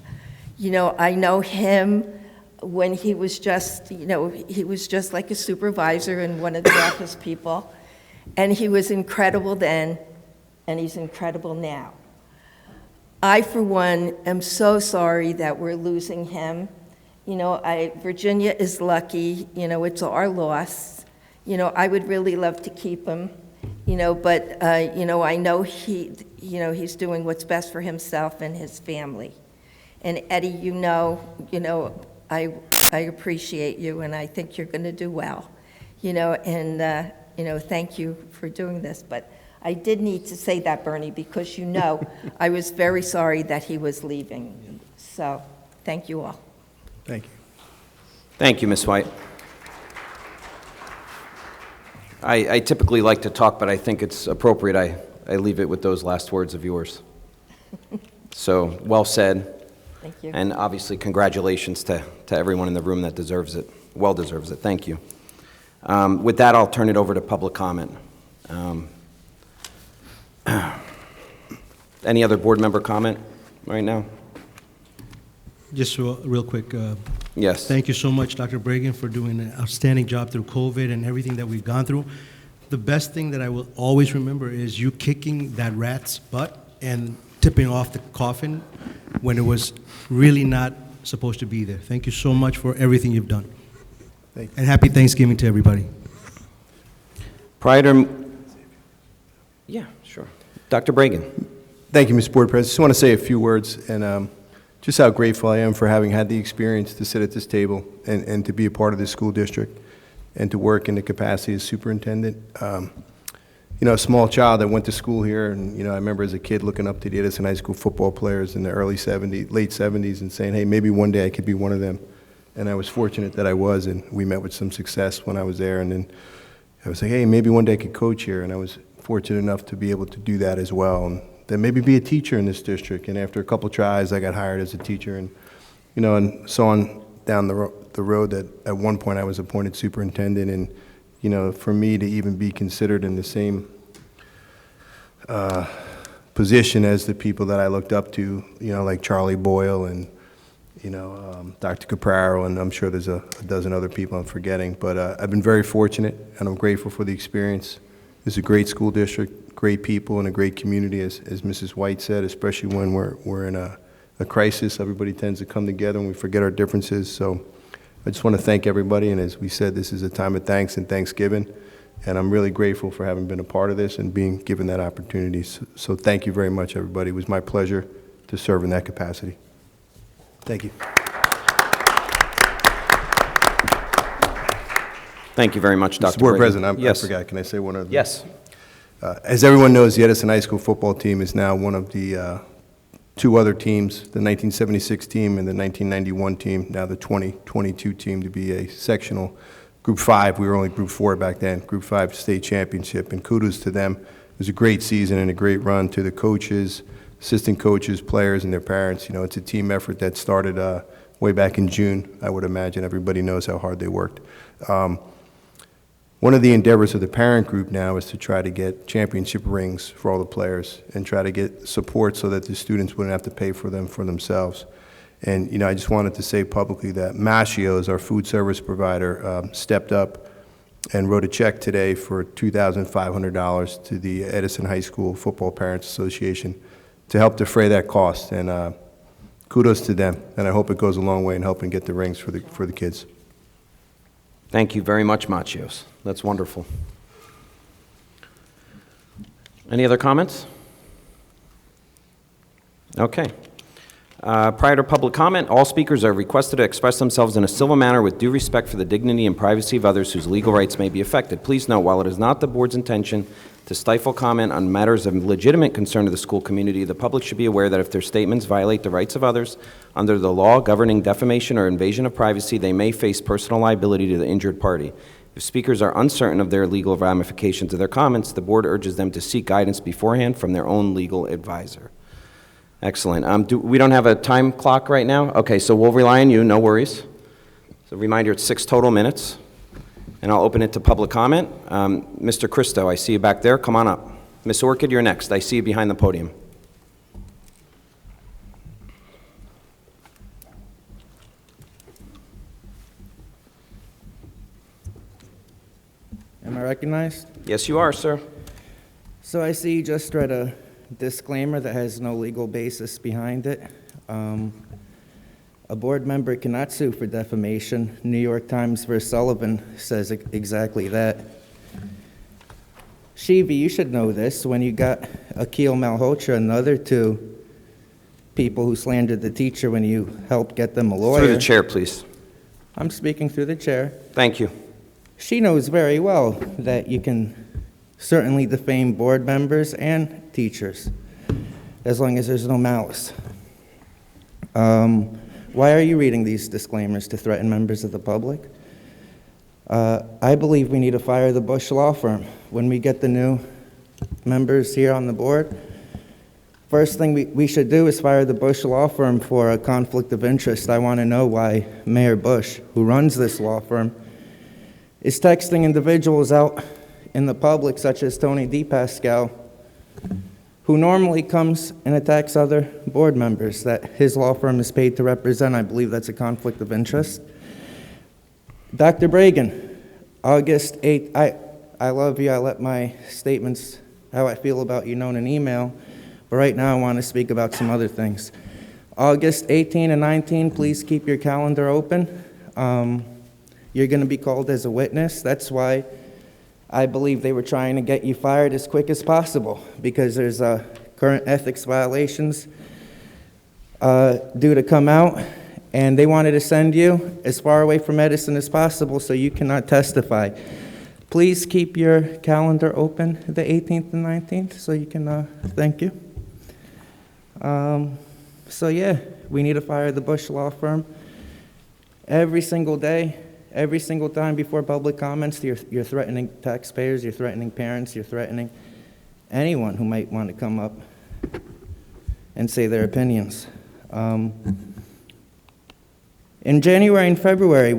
You know, I know him when he was just, he was just like a supervisor and one of the office people. And he was incredible then, and he's incredible now. I, for one, am so sorry that we're losing him. Virginia is lucky, it's our loss. I would really love to keep him, but, I know he's doing what's best for himself and his family. And Eddie, I appreciate you, and I think you're going to do well, thank you for doing this. But I did need to say that, Bernie, because I was very sorry that he was leaving. So, thank you all. Thank you. Thank you, Ms. White. I typically like to talk, but I think it's appropriate I leave it with those last words of yours. So, well said. Thank you. And obviously, congratulations to everyone in the room that deserves it, well deserves it. Thank you. With that, I'll turn it over to public comment. Any other board member comment right now? Just real quick. Yes. Thank you so much, Dr. Bragan, for doing an outstanding job through COVID and everything that we've gone through. The best thing that I will always remember is you kicking that rat's butt and tipping off the coffin when it was really not supposed to be there. Thank you so much for everything you've done. Thank you. And happy Thanksgiving to everybody. Prior to... Yeah, sure. Dr. Bragan. Thank you, Mr. Board President. Just want to say a few words and just how grateful I am for having had the experience to sit at this table and to be a part of this school district and to work in the capacity as superintendent. A small child that went to school here, and I remember as a kid looking up to the Edison High School football players in the late 70s and saying, hey, maybe one day I could be one of them. And I was fortunate that I was, and we met with some success when I was there. And then I was like, hey, maybe one day I could coach here, and I was fortunate enough to be able to do that as well. And then maybe be a teacher in this district. And after a couple tries, I got hired as a teacher, and and so on down the road. That at one point I was appointed superintendent, and for me to even be considered in the same position as the people that I looked up to, like Charlie Boyle and Dr. Capraro, and I'm sure there's a dozen other people I'm forgetting. But I've been very fortunate, and I'm grateful for the experience. It's a great school district, great people, and a great community, as Mrs. White said, especially when we're in a crisis. Everybody tends to come together and we forget our differences. So I just want to thank everybody, and as we said, this is a time of thanks and Thanksgiving, and I'm really grateful for having been a part of this and being given that opportunity. So thank you very much, everybody. It was my pleasure to serve in that capacity. Thank you. Thank you very much, Dr. Mr. Board Bragan. President, Yes. I forgot. Can I say one other thing? Yes. As everyone knows, the Edison High School football team is now one of the two other teams, the 1976 team and the 1991 team, now the 2022 team, to be a sectional Group 5. We were only Group 4 back then, Group 5 state championship, and kudos to them. It was a great season and a great run to the coaches, assistant coaches, players, and their parents. It's a team effort that started way back in June. I would imagine everybody knows how hard they worked. one of the endeavors of the parent group now is to try to get championship rings for all the players and try to get support so that the students wouldn't have to pay for them for themselves. And, I just wanted to say publicly that Mascios, our food service provider, stepped up and wrote a check today for $2,500 to the Edison High School Football Parents Association to help defray that cost. And kudos to them, and I hope it goes a long way in helping get the rings for the kids. Thank you very much, Machios. That's wonderful. Any other comments? Okay. Prior to public comment, all speakers are requested to express themselves in a civil manner with due respect for the dignity and privacy of others whose legal rights may be affected. Please note, while it is not the board's intention to stifle comment on matters of legitimate concern to the school community, the public should be aware that if their statements violate the rights of others under the law governing defamation or invasion of privacy, they may face personal liability to the injured party. If speakers are uncertain of their legal ramifications of their comments, the board urges them to seek guidance beforehand from their own legal advisor. Excellent. We don't have a time clock right now? Okay, so we'll rely on you, no worries. So reminder, it's 6 total minutes, and I'll open it to public comment. Mr. Christo, I see you back there. Come on up. Ms. Orchid, you're next. I see you behind the podium. Am I recognized? Yes, you are, sir. So I see you just read a disclaimer that has no legal basis behind it. A board member cannot sue for defamation. New York Times versus Sullivan says exactly that. Shivi, you should know this. When you got Akil Malhotra and the other 2 people who slandered the teacher when you helped get them a lawyer. Through the chair, please. I'm speaking through the chair. Thank you. She knows very well that you can certainly defame board members and teachers, as long as there's no malice. Why are you reading these disclaimers to threaten members of the public? I believe we need to fire the Bush law firm. When we get the new members here on the board, first thing we should do is fire the Bush law firm for a conflict of interest. I want to know why Mayor Bush, who runs this law firm, is texting individuals out in the public, such as Tony DePascal, who normally comes and attacks other board members that his law firm is paid to represent. I believe that's a conflict of interest. Dr. Bragan, August 8th, I love you. I let my statements, how I feel about you, known in email, but right now I want to speak about some other things. August 18 and 19, please keep your calendar open. You're going to be called as a witness. That's why I believe they were trying to get you fired as quick as possible, because there's current ethics violations due to come out, and they wanted to send you as far away from Edison as possible so you cannot testify. Please keep your calendar open the 18th and 19th so you can, thank you. So yeah, we need to fire the Bush law firm. Every single day, every single time before public comments, you're threatening taxpayers, you're threatening parents, you're threatening anyone who might want to come up and say their opinions. In January and February,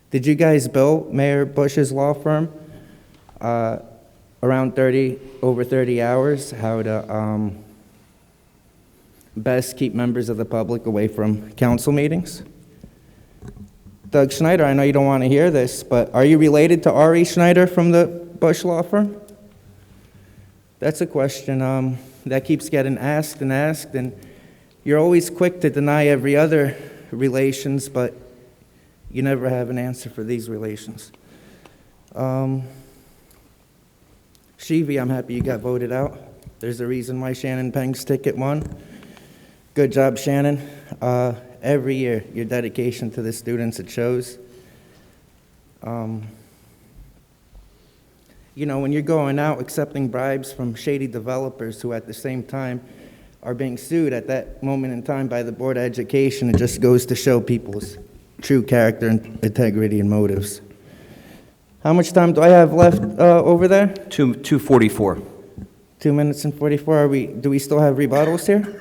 did you guys bill Mayor Bush's law firm around over 30 hours, how to best keep members of the public away from council meetings? Doug Schneider, I know you don't want to hear this, but are you related to Ari Schneider from the Bush law firm? That's a question that keeps getting asked, and you're always quick to deny every other relations, but you never have an answer for these relations. Shivi, I'm happy you got voted out. There's a reason why Shannon Peng's ticket won. Good job, Shannon. Every year, your dedication to the students, it shows. You know, when you're going out accepting bribes from shady developers who at the same time are being sued at that moment in time by the Board of Education, it just goes to show people's true character and integrity and motives. How much time do I have left over there? 2:44. 2 minutes and 44. Do we still have rebuttals here?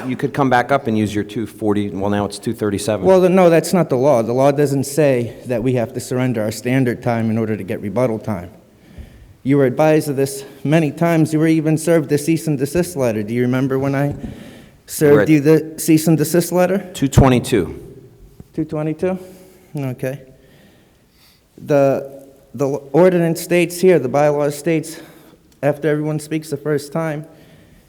You could come back up and use your 2:40, well, now it's 2:37. Well, no, that's not the law. The law doesn't say that we have to surrender our standard time in order to get rebuttal time. You were advised of this many times. You were even served a cease and desist letter. Do you remember when I served you the cease and desist letter? 2:22. 222? Okay. The ordinance states here, the bylaw states, after everyone speaks the first time,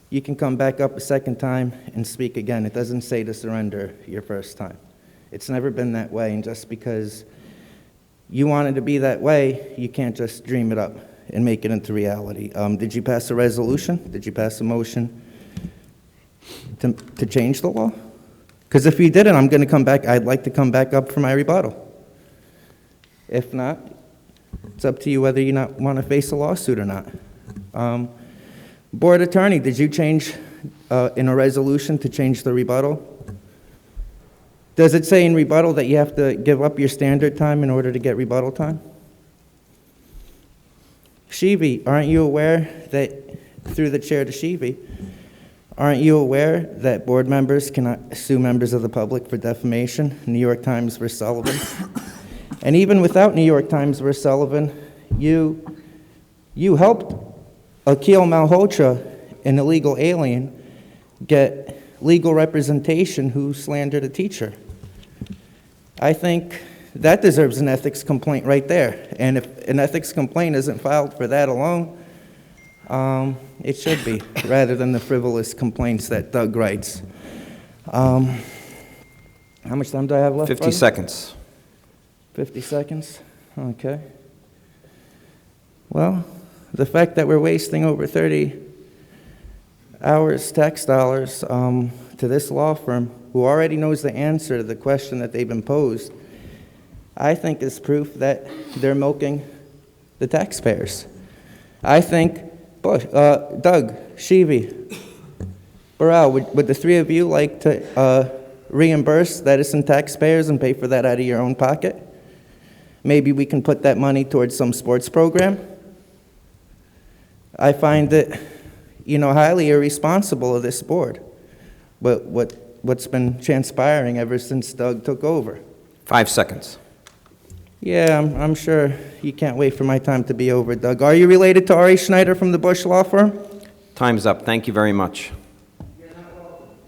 you can come back up a second time and speak again. It doesn't say to surrender your first time. It's never been that way, and just because you want it to be that way, you can't just dream it up and make it into reality. Did you pass a resolution? Did you pass a motion to change the law? Because if you didn't, I'm going to come back. I'd like to come back up for my rebuttal. If not, it's up to you whether you not want to face a lawsuit or not. Board Attorney, did you change in a resolution to change the rebuttal? Does it say in rebuttal that you have to give up your standard time in order to get rebuttal time? Shivi, aren't you aware that, through the chair to Shivi, aren't you aware that board members cannot sue members of the public for defamation? New York Times versus Sullivan. And even without New York Times versus Sullivan, you helped Akil Malhotra, an illegal alien, get legal representation who slandered a teacher. I think that deserves an ethics complaint right there. And if an ethics complaint isn't filed for that alone, it should be, rather than the frivolous complaints that Doug writes. How much time do I have left? 50 brother? seconds. 50 seconds? Okay. Well, the fact that we're wasting over 30 hours tax dollars to this law firm, who already knows the answer to the question that they've imposed, I think is proof that they're milking the taxpayers. I think, Doug, Shivi, Burrell, would the three of you like to reimburse the Edison taxpayers and pay for that out of your own pocket? Maybe we can put that money towards some sports program. I find it, highly irresponsible of this board, but what's been transpiring ever since Doug took over. 5 seconds. Yeah, I'm sure you can't wait for my time to be over, Doug. Are you related to Ari Schneider from the Bush Law Firm? Time's up. Thank you very much.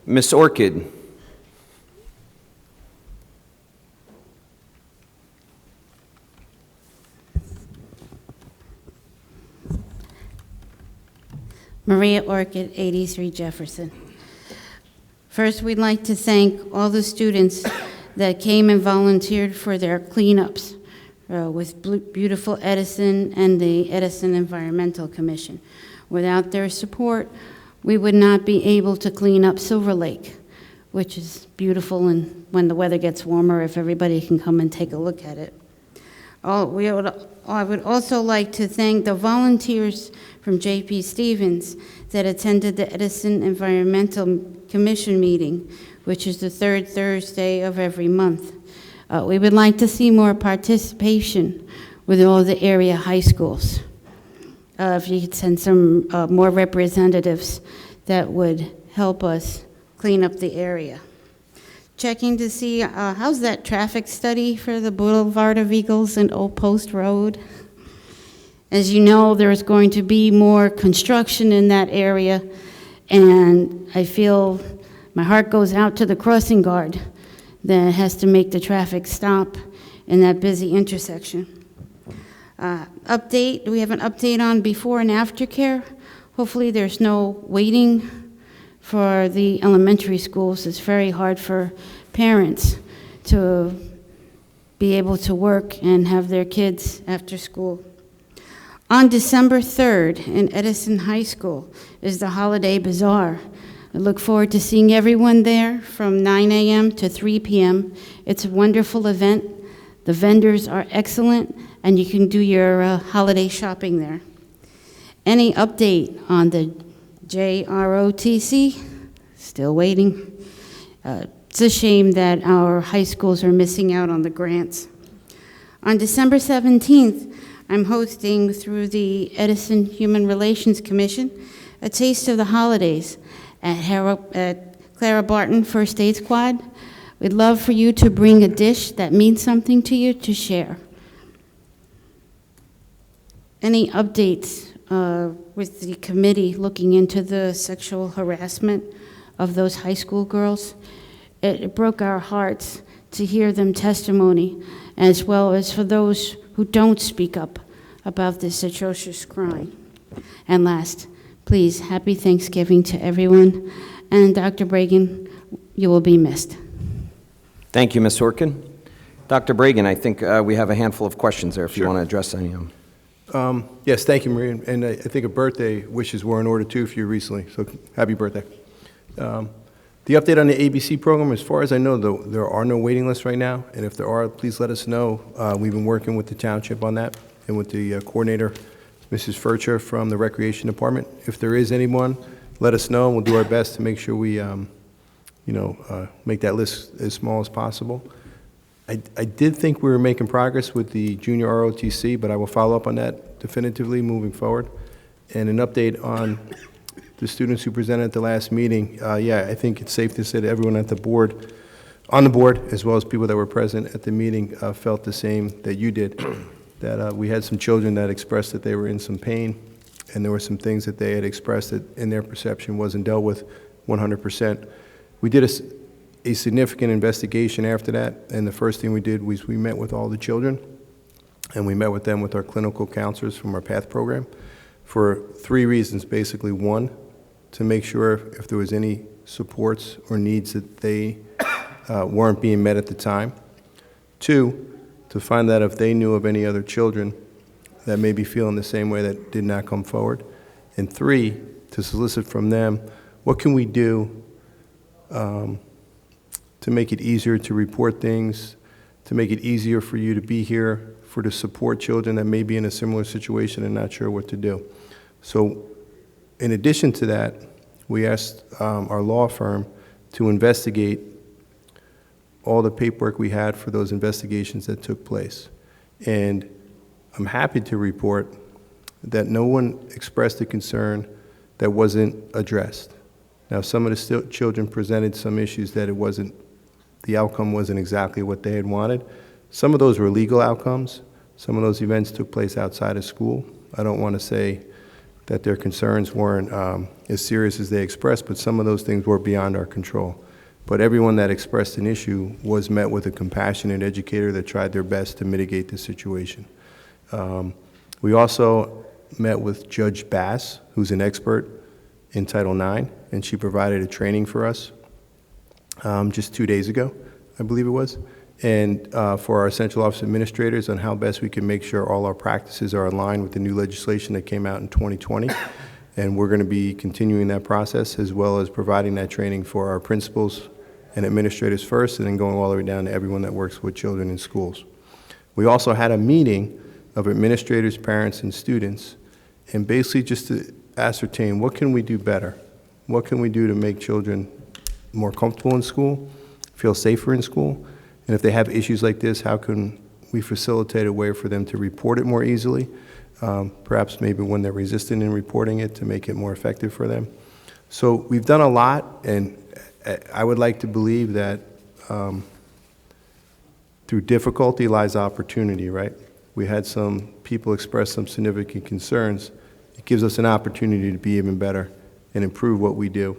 Miss Orchid. Maria Orchid, 83 Jefferson. First, we'd like to thank all the students that came and volunteered for their cleanups with Beautiful Edison and the Edison Environmental Commission. Without their support, we would not be able to clean up Silver Lake, which is beautiful, and when the weather gets warmer, if everybody can come and take a look at it. I would also like to thank the volunteers from J.P. Stevens that attended the Edison Environmental Commission meeting, which is the third Thursday of every month. We would like to see more participation with all the area high schools. If you could send some more representatives, that would help us clean up the area. Checking to see how's that traffic study for the Boulevard of Eagles and Old Post Road. As you know, there's going to be more construction in that area, and I feel my heart goes out to the crossing guard that has to make the traffic stop in that busy intersection. Do we have an update on before and after care? Hopefully there's no waiting for the elementary schools. It's very hard for parents to be able to work and have their kids after school. On December 3rd in Edison High School is the Holiday Bazaar. I look forward to seeing everyone there from 9 a.m. to 3 p.m. It's a wonderful event. The vendors are excellent, and you can do your holiday shopping there. Any update on the JROTC? Still waiting. It's a shame that our high schools are missing out on the grants. On December 17th, I'm hosting through the Edison Human Relations Commission a taste of the holidays at Clara Barton First Aid Squad. We'd love for you to bring a dish that means something to you to share. Any updates with the committee looking into the sexual harassment of those high school girls? It broke our hearts to hear them testimony, as well as for those who don't speak up about this atrocious crime. And last, please, happy Thanksgiving to everyone. And Dr. Bragan, you will be missed. Thank you, Ms. Orkin. Dr. Bragan, I think we have a handful of questions there if you want to address any of them. Yes, thank you, Maria. And I think a birthday wishes were in order, too, for you recently. So happy birthday. The update on the ABC program, as far as I know, there are no waiting lists right now. And if there are, please let us know. We've been working with the township on that and with the coordinator, Mrs. Furcher from the Recreation Department. If there is anyone, let us know, and we'll do our best to make sure we make that list as small as possible. I did think we were making progress with the junior ROTC, but I will follow up on that definitively moving forward. And an update on the students who presented at the last meeting. I think it's safe to say that everyone on the board, as well as people that were present at the meeting, felt the same that you did, that we had some children that expressed that they were in some pain, and there were some things that they had expressed that in their perception wasn't dealt with 100%. We did a significant investigation after that, and the first thing we did was we met with all the children, and we met with them with our clinical counselors from our PATH program for 3 reasons, basically. 1, to make sure if there was any supports or needs that they weren't being met at the time. 2, to find out if they knew of any other children that may be feeling the same way that did not come forward. And 3, to solicit from them, what can we do to make it easier to report things, to make it easier for you to be here, for to support children that may be in a similar situation and not sure what to do. So in addition to that, we asked our law firm to investigate all the paperwork we had for those investigations that took place. And I'm happy to report that no one expressed a concern that wasn't addressed. Now, some of the children presented some issues that the outcome wasn't exactly what they had wanted. Some of those were legal outcomes. Some of those events took place outside of school. I don't want to say that their concerns weren't as serious as they expressed, but some of those things were beyond our control. But everyone that expressed an issue was met with a compassionate educator that tried their best to mitigate the situation. We also met with Judge Bass, who's an expert in Title IX, and she provided a training for us just 2 days ago, I believe it was, and for our central office administrators on how best we can make sure all our practices are in line with the new legislation that came out in 2020. And we're going to be continuing that process, as well as providing that training for our principals and administrators first, and then going all the way down to everyone that works with children in schools. We also had a meeting of administrators, parents, and students, and basically just to ascertain what can we do better? What can we do to make children more comfortable in school, feel safer in school? And if they have issues like this, how can we facilitate a way for them to report it more easily? Perhaps maybe when they're resistant in reporting it, to make it more effective for them. So we've done a lot, and I would like to believe that through difficulty lies opportunity, right? We had some people express some significant concerns. It gives us an opportunity to be even better and improve what we do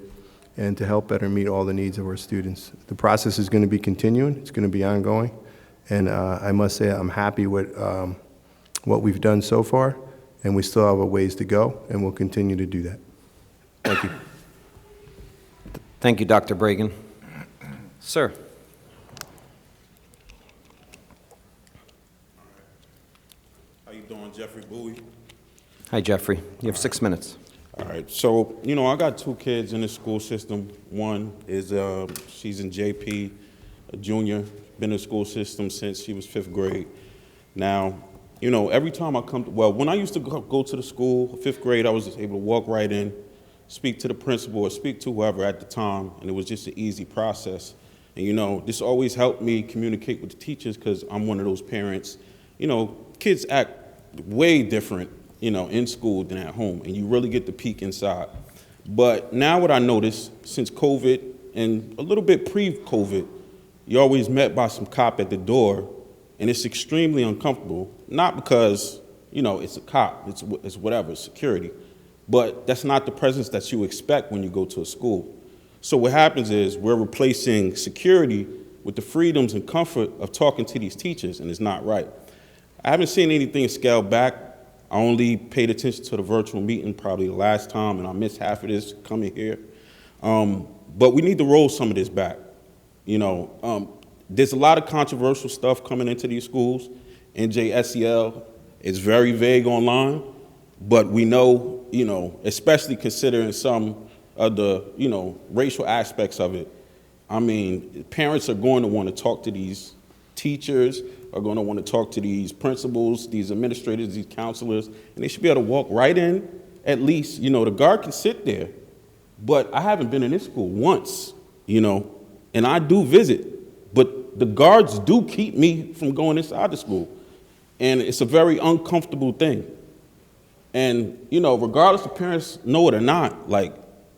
and to help better meet all the needs of our students. The process is going to be continuing. It's going to be ongoing. And I must say I'm happy with what we've done so far, and we still have a ways to go, and we'll continue to do that. Thank you. Thank you, Dr. Bragan. Sir. How you doing, Jeffrey Bowie? Hi, Jeffrey. You have 6 minutes. All right. So, I got 2 kids in the school system. One is, she's in JP, a junior, been in the school system since she was 5th grade. Now, every time I come when I used to go to the school, 5th grade, I was able to walk right in, speak to the principal or speak to whoever at the time, and it was just an easy process. And, this always helped me communicate with the teachers because I'm one of those parents. Kids act way different, in school than at home, and you really get to peek inside. But now what I noticed, since COVID and a little bit pre-COVID, you're always met by some cop at the door, and it's extremely uncomfortable. Not because, you know, it's a cop, it's whatever, security, but that's not the presence that you expect when you go to a school. So what happens is we're replacing security with the freedoms and comfort of talking to these teachers, and it's not right. I haven't seen anything scaled back. I only paid attention to the virtual meeting probably the last time, and I missed half of this coming here. But we need to roll some of this back. You know, there's a lot of controversial stuff coming into these schools. NJSEL is very vague online, but we know, you know, especially considering some of the, you know, racial aspects of it. I mean, parents are going to want to talk to these teachers, are going to want to talk to these principals, these administrators, these counselors, and they should be able to walk right in. At least, you know, the guard can sit there, but I haven't been in this school once, you know, and I do visit, but the guards do keep me from going inside the school, and it's a very uncomfortable thing. And, you know, regardless if parents know it or not, like,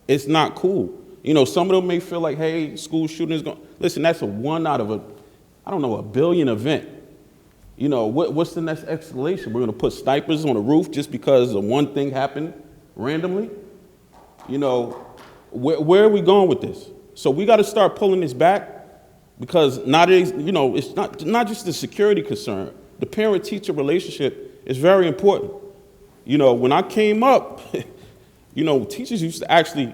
it's not cool. You know, some of them may feel like, hey, school shooting is going, listen, that's a one out of a billion event. You know, what's the next escalation? We're going to put snipers on the roof just because of one thing happened randomly? You know, where are we going with this? So we got to start pulling this back, because nowadays, you know, it's not just the security concern. The parent-teacher relationship is very important. You know, when I came up, you know, teachers used to actually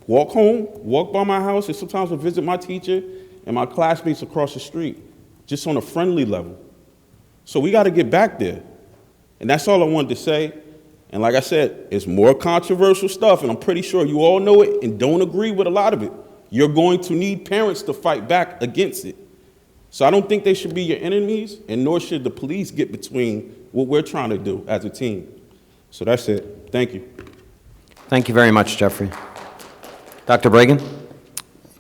walk home, walk by my house, and sometimes would visit my teacher and my classmates across the street, just on a friendly level. So we got to get back there. And that's all I wanted to say. And like I said, it's more controversial stuff, and I'm pretty sure you all know it and don't agree with a lot of it. You're going to need parents to fight back against it. So I don't think they should be your enemies, and nor should the police get between what we're trying to do as a team. So that's it. Thank you. Thank you very much, Jeffrey. Dr. Bragan?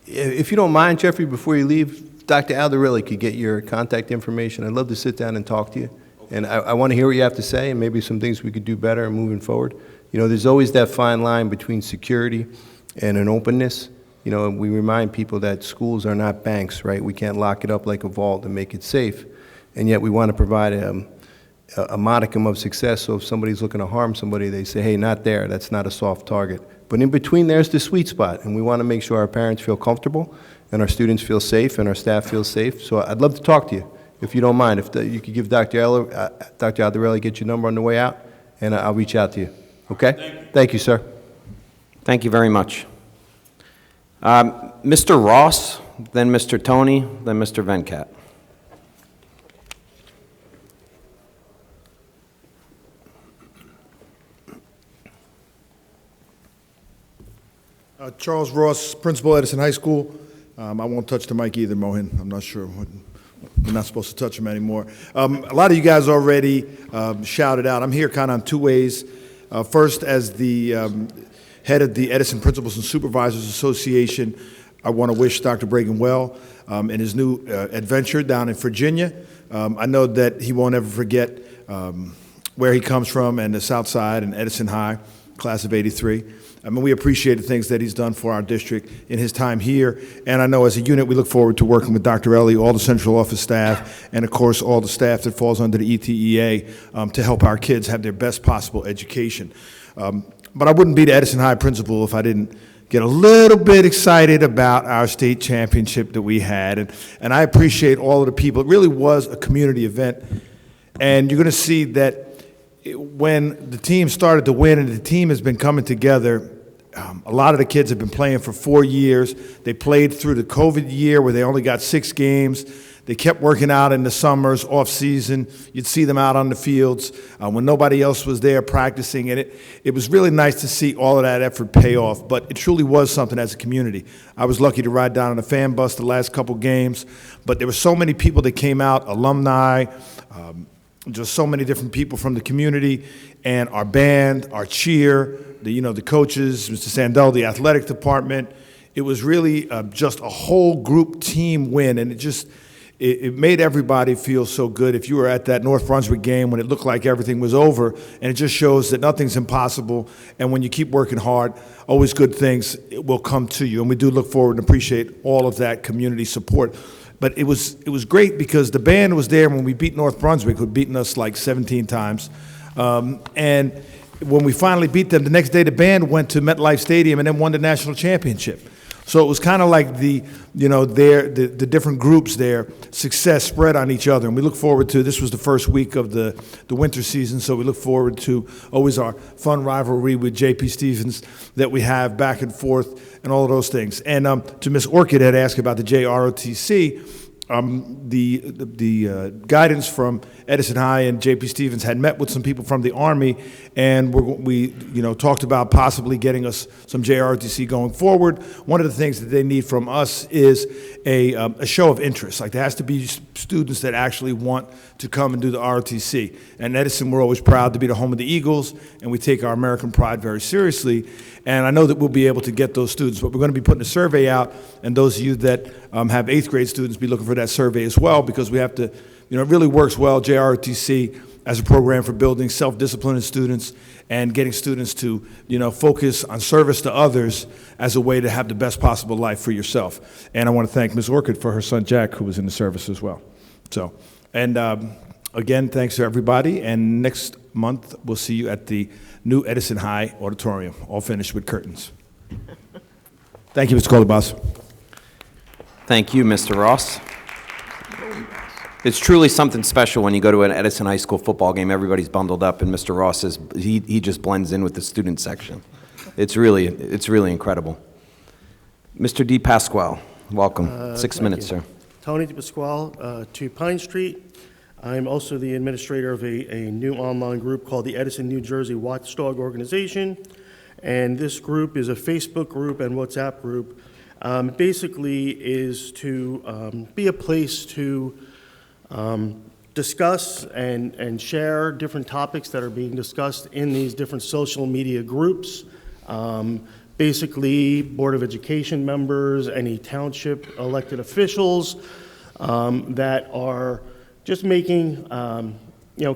If you don't mind, Jeffrey, before you leave, Dr. Aldarelli could get your contact information. I'd love to sit down and talk to you. And I want to hear what you have to say, and maybe some things we could do better moving forward. You know, there's always that fine line between security and an openness. You know, we remind people that schools are not banks, right? We can't lock it up like a vault and make it safe. And yet we want to provide a modicum of success, so if somebody's looking to harm somebody, they say, hey, not there, that's not a soft target. But in between, there's the sweet spot, and we want to make sure our parents feel comfortable, and our students feel safe, and our staff feels safe. So I'd love to talk to you, if you don't mind. If you could give Dr. Aldarelli, get your number on the way out, and I'll reach out to you. Okay? Thank you, sir. Thank you very much. Mr. Ross, then Mr. Tony, then Mr. Venkat. Charles Ross, Principal, Edison High School. I won't touch the mic either, Mohan. I'm not sure. We're not supposed to touch him anymore. A lot of you guys already shouted out. I'm here kind of on two ways. First, as the head of the Edison Principals and Supervisors Association, I want to wish Dr. Bragan well in his new adventure down in Virginia. I know that he won't ever forget where he comes from and the South Side and Edison High, class of '83. I mean, we appreciate the things that he's done for our district in his time here. And I know as a unit, we look forward to working with Dr. Ellie, all the central office staff, and of course, all the staff that falls under the ETEA to help our kids have their best possible education. But I wouldn't be the Edison High principal if I didn't get a little bit excited about our state championship that we had. And I appreciate all of the people. It really was a community event. And you're going to see that when the team started to win and the team has been coming together, a lot of the kids have been playing for 4 years. They played through the COVID year where they only got 6 games. They kept working out in the summers, off season. You'd see them out on the fields when nobody else was there practicing. And it was really nice to see all of that effort pay off. But it truly was something as a community. I was lucky to ride down on a fan bus the last couple games. But there were so many people that came out, alumni, just so many different people from the community, and our band, our cheer, the coaches, Mr. Sandell, the athletic department. It was really just a whole group team win, and it made everybody feel so good. If you were at that North Brunswick game when it looked like everything was over, and it just shows that nothing's impossible, and when you keep working hard, always good things will come to you. And we do look forward and appreciate all of that community support. But it was great because the band was there when we beat North Brunswick, who'd beaten us like 17 times. And when we finally beat them, the next day the band went to MetLife Stadium and then won the national championship. So it was kind of like the different groups there, success spread on each other. And we look forward to, this was the first week of the winter season, so we look forward to always our fun rivalry with J.P. Stevens that we have back and forth and all of those things. And to Ms. Orchid had asked about the JROTC. The guidance from Edison High and J.P. Stevens had met with some people from the Army, and we talked about possibly getting us some JROTC going forward. One of the things that they need from us is a show of interest. Like, there has to be students that actually want to come and do the ROTC. And Edison, we're always proud to be the home of the Eagles, and we take our American pride very seriously. And I know that we'll be able to get those students, but we're going to be putting a survey out, and those of you that have 8th grade students, be looking for that survey as well, because we have to, it really works well, JROTC, as a program for building self-discipline in students and getting students to, focus on service to others as a way to have the best possible life for yourself. And I want to thank Ms. Orchid for her son Jack, who was in the service as well. So, and again, thanks to everybody, and next month we'll see you at the new Edison High Auditorium, all finished with curtains. Thank you, Mr. Colibas. Thank you, Mr. Ross. It's truly something special when you go to an Edison High School football game. Everybody's bundled up, and Mr. Ross he just blends in with the student section. It's really incredible. Mr. D. Pasquale, welcome. 6 minutes, sir. Tony DePasquale, 2 Pine Street. I'm also the administrator of a new online group called the Edison, New Jersey Watchdog Organization. And this group is a Facebook group and WhatsApp group. Basically is to be a place to discuss and share different topics that are being discussed in these different social media groups. Basically, Board of Education members, any township elected officials that are just making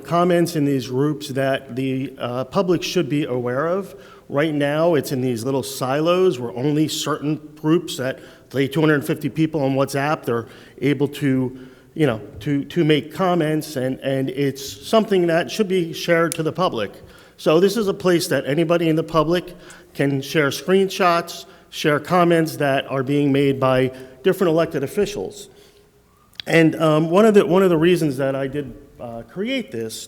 comments in these groups that the public should be aware of. Right now, it's in these little silos where only certain groups that, say, 250 people on WhatsApp, they're able to make comments, and it's something that should be shared to the public. So this is a place that anybody in the public can share screenshots, share comments that are being made by different elected officials. And one of the reasons that I did create this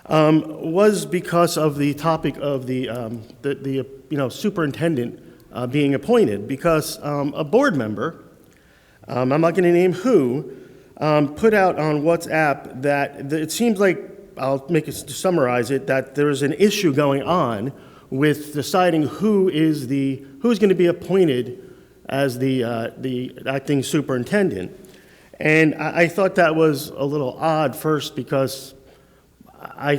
was because of the topic of the superintendent being appointed. Because a board member, I'm not going to name who, put out on WhatsApp that it seems like, I'll make it to summarize it, that there is an issue going on with deciding who's going to be appointed as the acting superintendent. And I thought that was a little odd first, because I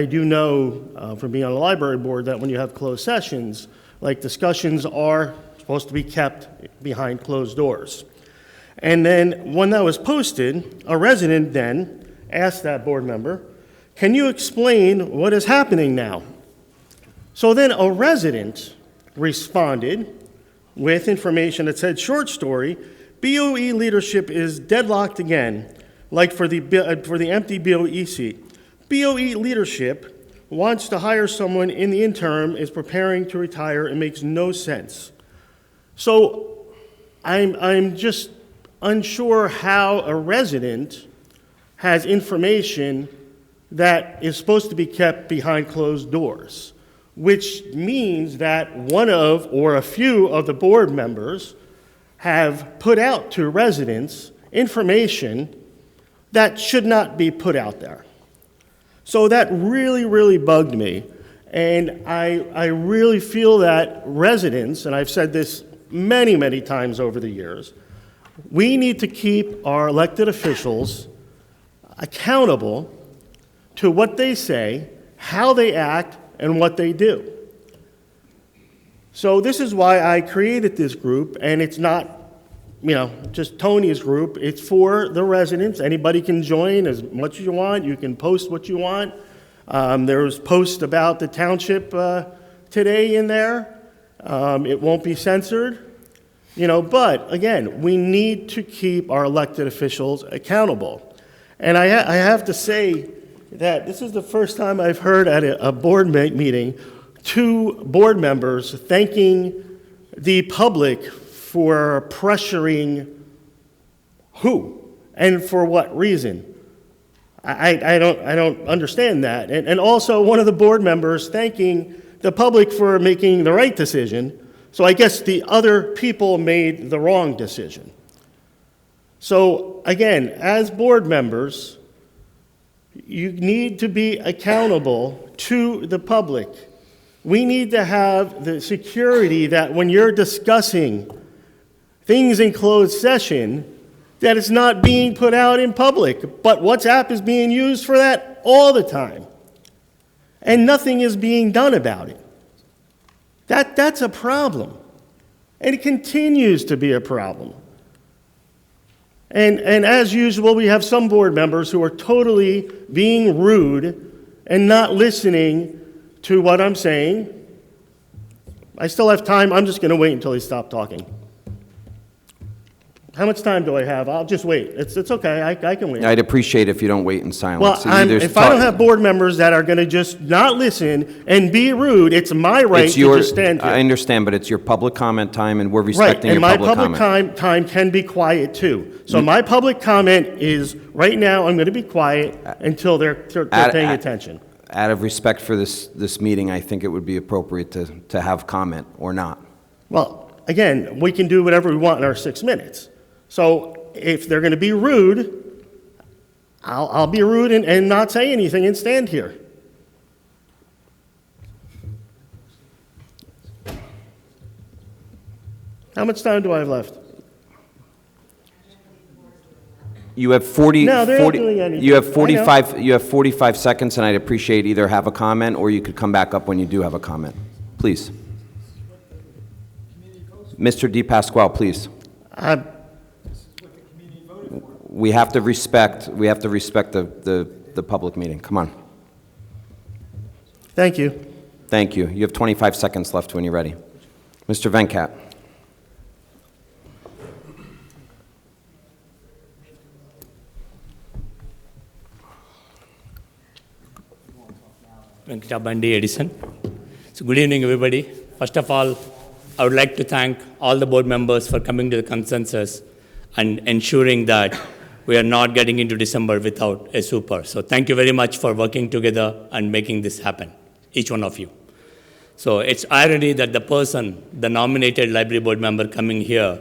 do know from being on the library board that when you have closed sessions, like, discussions are supposed to be kept behind closed doors. And then when that was posted, a resident then asked that board member, "Can you explain what is happening now?" So then a resident responded with information that said, "Short story, BOE leadership is deadlocked again, like for the empty BOE seat. BOE leadership wants to hire someone in the interim, is preparing to retire. It makes no sense." So I'm just unsure how a resident has information that is supposed to be kept behind closed doors, which means that one of or a few of the board members have put out to residents information that should not be put out there. So that really, really bugged me. And I really feel that residents, and I've said this many, many times over the years, we need to keep our elected officials accountable to what they say, how they act, and what they do. So this is why I created this group, and it's not just Tony's group. It's for the residents. Anybody can join as much as you want. You can post what you want. There was posts about the township today in there. It won't be censored. But again, we need to keep our elected officials accountable. And I have to say that this is the first time I've heard at a board meeting 2 board members thanking the public for pressuring who and for what reason. I don't understand that. And also one of the board members thanking the public for making the right decision. So I guess the other people made the wrong decision. So again, as board members, you need to be accountable to the public. We need to have the security that when you're discussing things in closed session, that it's not being put out in public. But WhatsApp is being used for that all the time. And nothing is being done about it. That's a problem. And it continues to be a problem. And as usual, we have some board members who are totally being rude and not listening to what I'm saying. I still have time. I'm just going to wait until they stop talking. How much time do I have? I'll just wait. It's okay. I can wait. I'd appreciate if you don't wait in silence. Well, if I don't have board members that are going to just not listen and be rude, it's my right to just stand here. I understand, but it's your public comment time, and we're respecting your public comment. Right, and my public time can be quiet, too. So my public comment is, right now, I'm going to be quiet until they're paying attention. Out of respect for this meeting, I think it would be appropriate to have comment or not. Well, again, we can do whatever we want in our 6 minutes. So if they're going to be rude, I'll be rude and not say anything and stand here. How much time do I have left? You have 40. No, they're not 40 doing anything. You have I 45. know. You have 45 seconds, and I'd appreciate either have a comment or you could come back up when you do have a comment, please. Mr. DePasquale, please. We have to respect. We have to respect the public meeting. Come on. Thank you. Thank you. You have 25 seconds left when you're ready. Mr. Venkat. Venkata Bandi Edison. So good evening, everybody. First of all, I would like to thank all the board members for coming to the consensus and ensuring that we are not getting into December without a super. So thank you very much for working together and making this happen, each one of you. So it's irony that the person, the nominated library board member coming here,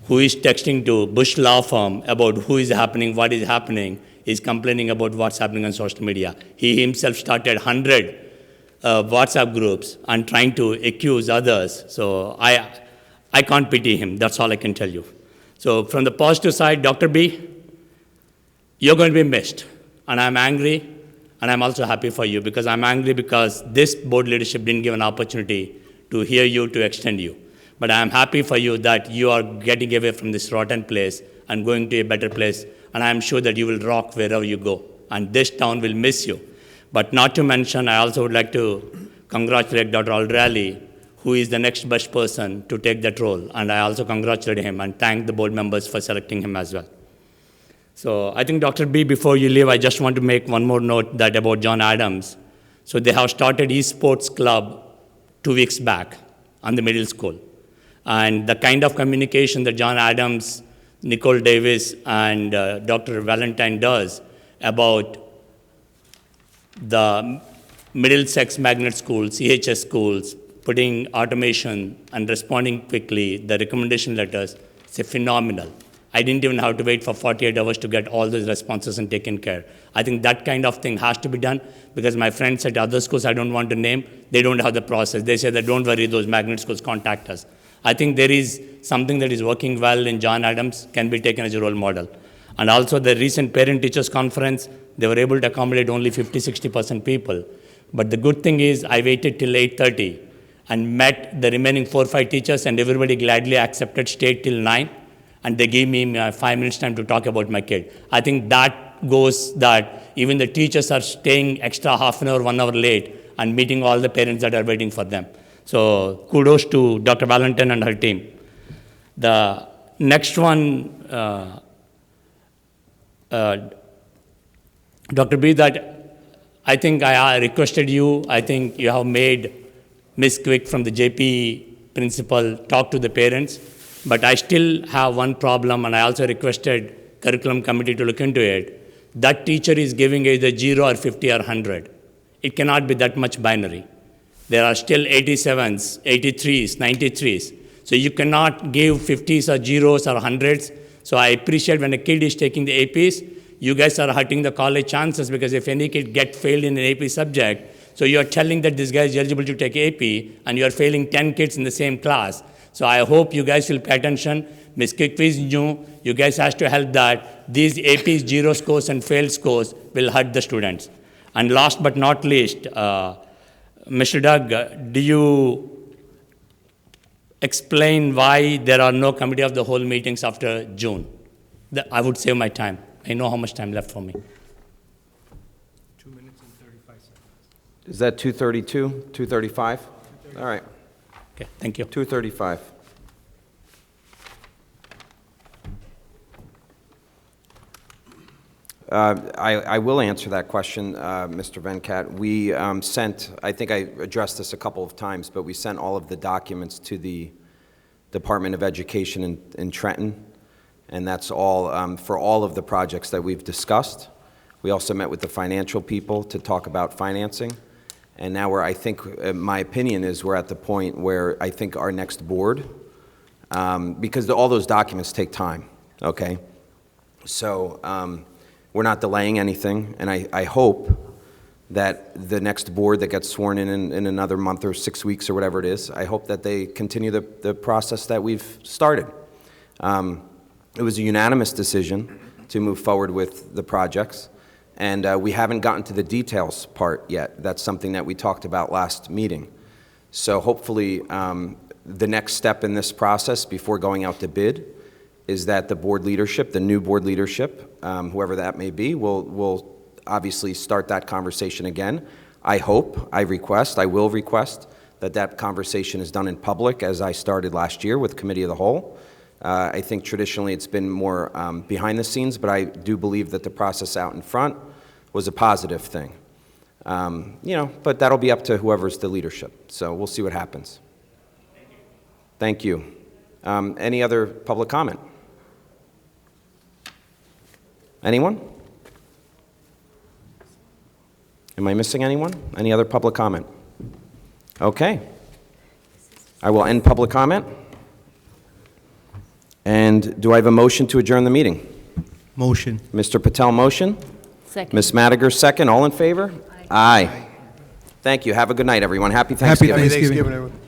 who is texting to Bush Law Firm about who is happening, what is happening, is complaining about what's happening on social media. He himself started 100 WhatsApp groups and trying to accuse others. So I can't pity him. That's all I can tell you. So from the positive side, Dr. B, you're going to be missed. And I'm angry, and I'm also happy for you, because I'm angry because this board leadership didn't give an opportunity to hear you, to extend you. But I'm happy for you that you are getting away from this rotten place and going to a better place. And I'm sure that you will rock wherever you go. And this town will miss you. But not to mention, I also would like to congratulate Dr. Aldrali, who is the next best person to take that role. And I also congratulate him and thank the board members for selecting him as well. So I think, Dr. B, before you leave, I just want to make one more note that about John Adams. So they have started esports club 2 weeks back on the middle school. And the kind of communication that John Adams, Nicole Davis, and Dr. Valentine does about the Middlesex magnet schools, CHS schools, putting automation and responding quickly, the recommendation letters, it's phenomenal. I didn't even have to wait for 48 hours to get all those responses and taken care. I think that kind of thing has to be done, because my friends at other schools I don't want to name, they don't have the process. They say that don't worry, those magnet schools, contact us. I think there is something that is working well in John Adams, can be taken as a role model. And also the recent parent-teachers conference, they were able to accommodate only 50-60% people. But the good thing is I waited till 8:30 and met the remaining 4 or 5 teachers, and everybody gladly accepted, stayed till 9. and they gave me 5 minutes time to talk about my kid. I think that goes that even the teachers are staying extra half an hour, 1 hour late and meeting all the parents that are waiting for them. So kudos to Dr. Valentin and her team. The next one, Dr. B, that I think I requested you, I think you have made Ms. Quick from the JP principal talk to the parents, but I still have one problem, and I also requested curriculum committee to look into it. That teacher is giving either 0 or 50 or 100. It cannot be that much binary. There are still 87s, 83s, 93s. So you cannot give 50s or 0s or 100s. So I appreciate when a kid is taking the APs, you guys are hurting the college chances, because if any kid get failed in an AP subject, so you are telling that this guy is eligible to take AP, and you are failing 10 kids in the same class. So I hope you guys will pay attention. Ms. Kikvi's new, you guys have to help that these APs, 0 scores and failed scores will hurt the students. And last but not least, Mr. Doug, do you explain why there are no committee of the whole meetings after June? I would save my time. I know how much time left for me. 2 minutes and 35 seconds. Is that 2:32, 2:35? All right. Okay, thank you. 2:35. I will answer that question, Mr. Venkat. We sent, I think I addressed this a couple of times, but we sent all of the documents to the Department of Education in Trenton, and that's all for all of the projects that we've discussed. We also met with the financial people to talk about financing, and now I think, my opinion is we're at the point where I think our next board, because all those documents take time, okay? So, we're not delaying anything, and I hope that the next board that gets sworn in another month or 6 weeks or whatever it is, I hope that they continue the process that we've started. It was a unanimous decision to move forward with the projects, and we haven't gotten to the details part yet. That's something that we talked about last meeting. So hopefully, the next step in this process before going out to bid is that the board leadership, the new board leadership, whoever that may be, will obviously start that conversation again. I hope, I will request that that conversation is done in public, as I started last year with Committee of the Whole. I think traditionally it's been more behind the scenes, but I do believe that the process out in front was a positive thing. But that'll be up to whoever's the leadership. So we'll see what happens. Thank you. Any other public comment? Anyone? Am I missing anyone? Any other public comment? Okay. I will end public comment. And do I have a motion to adjourn the meeting? Motion. Mr. Patel, motion. Second. Ms. Madiger, second. All in favor? Aye. Thank you. Have a good night, everyone. Happy Thanksgiving. Happy Thanksgiving. everyone.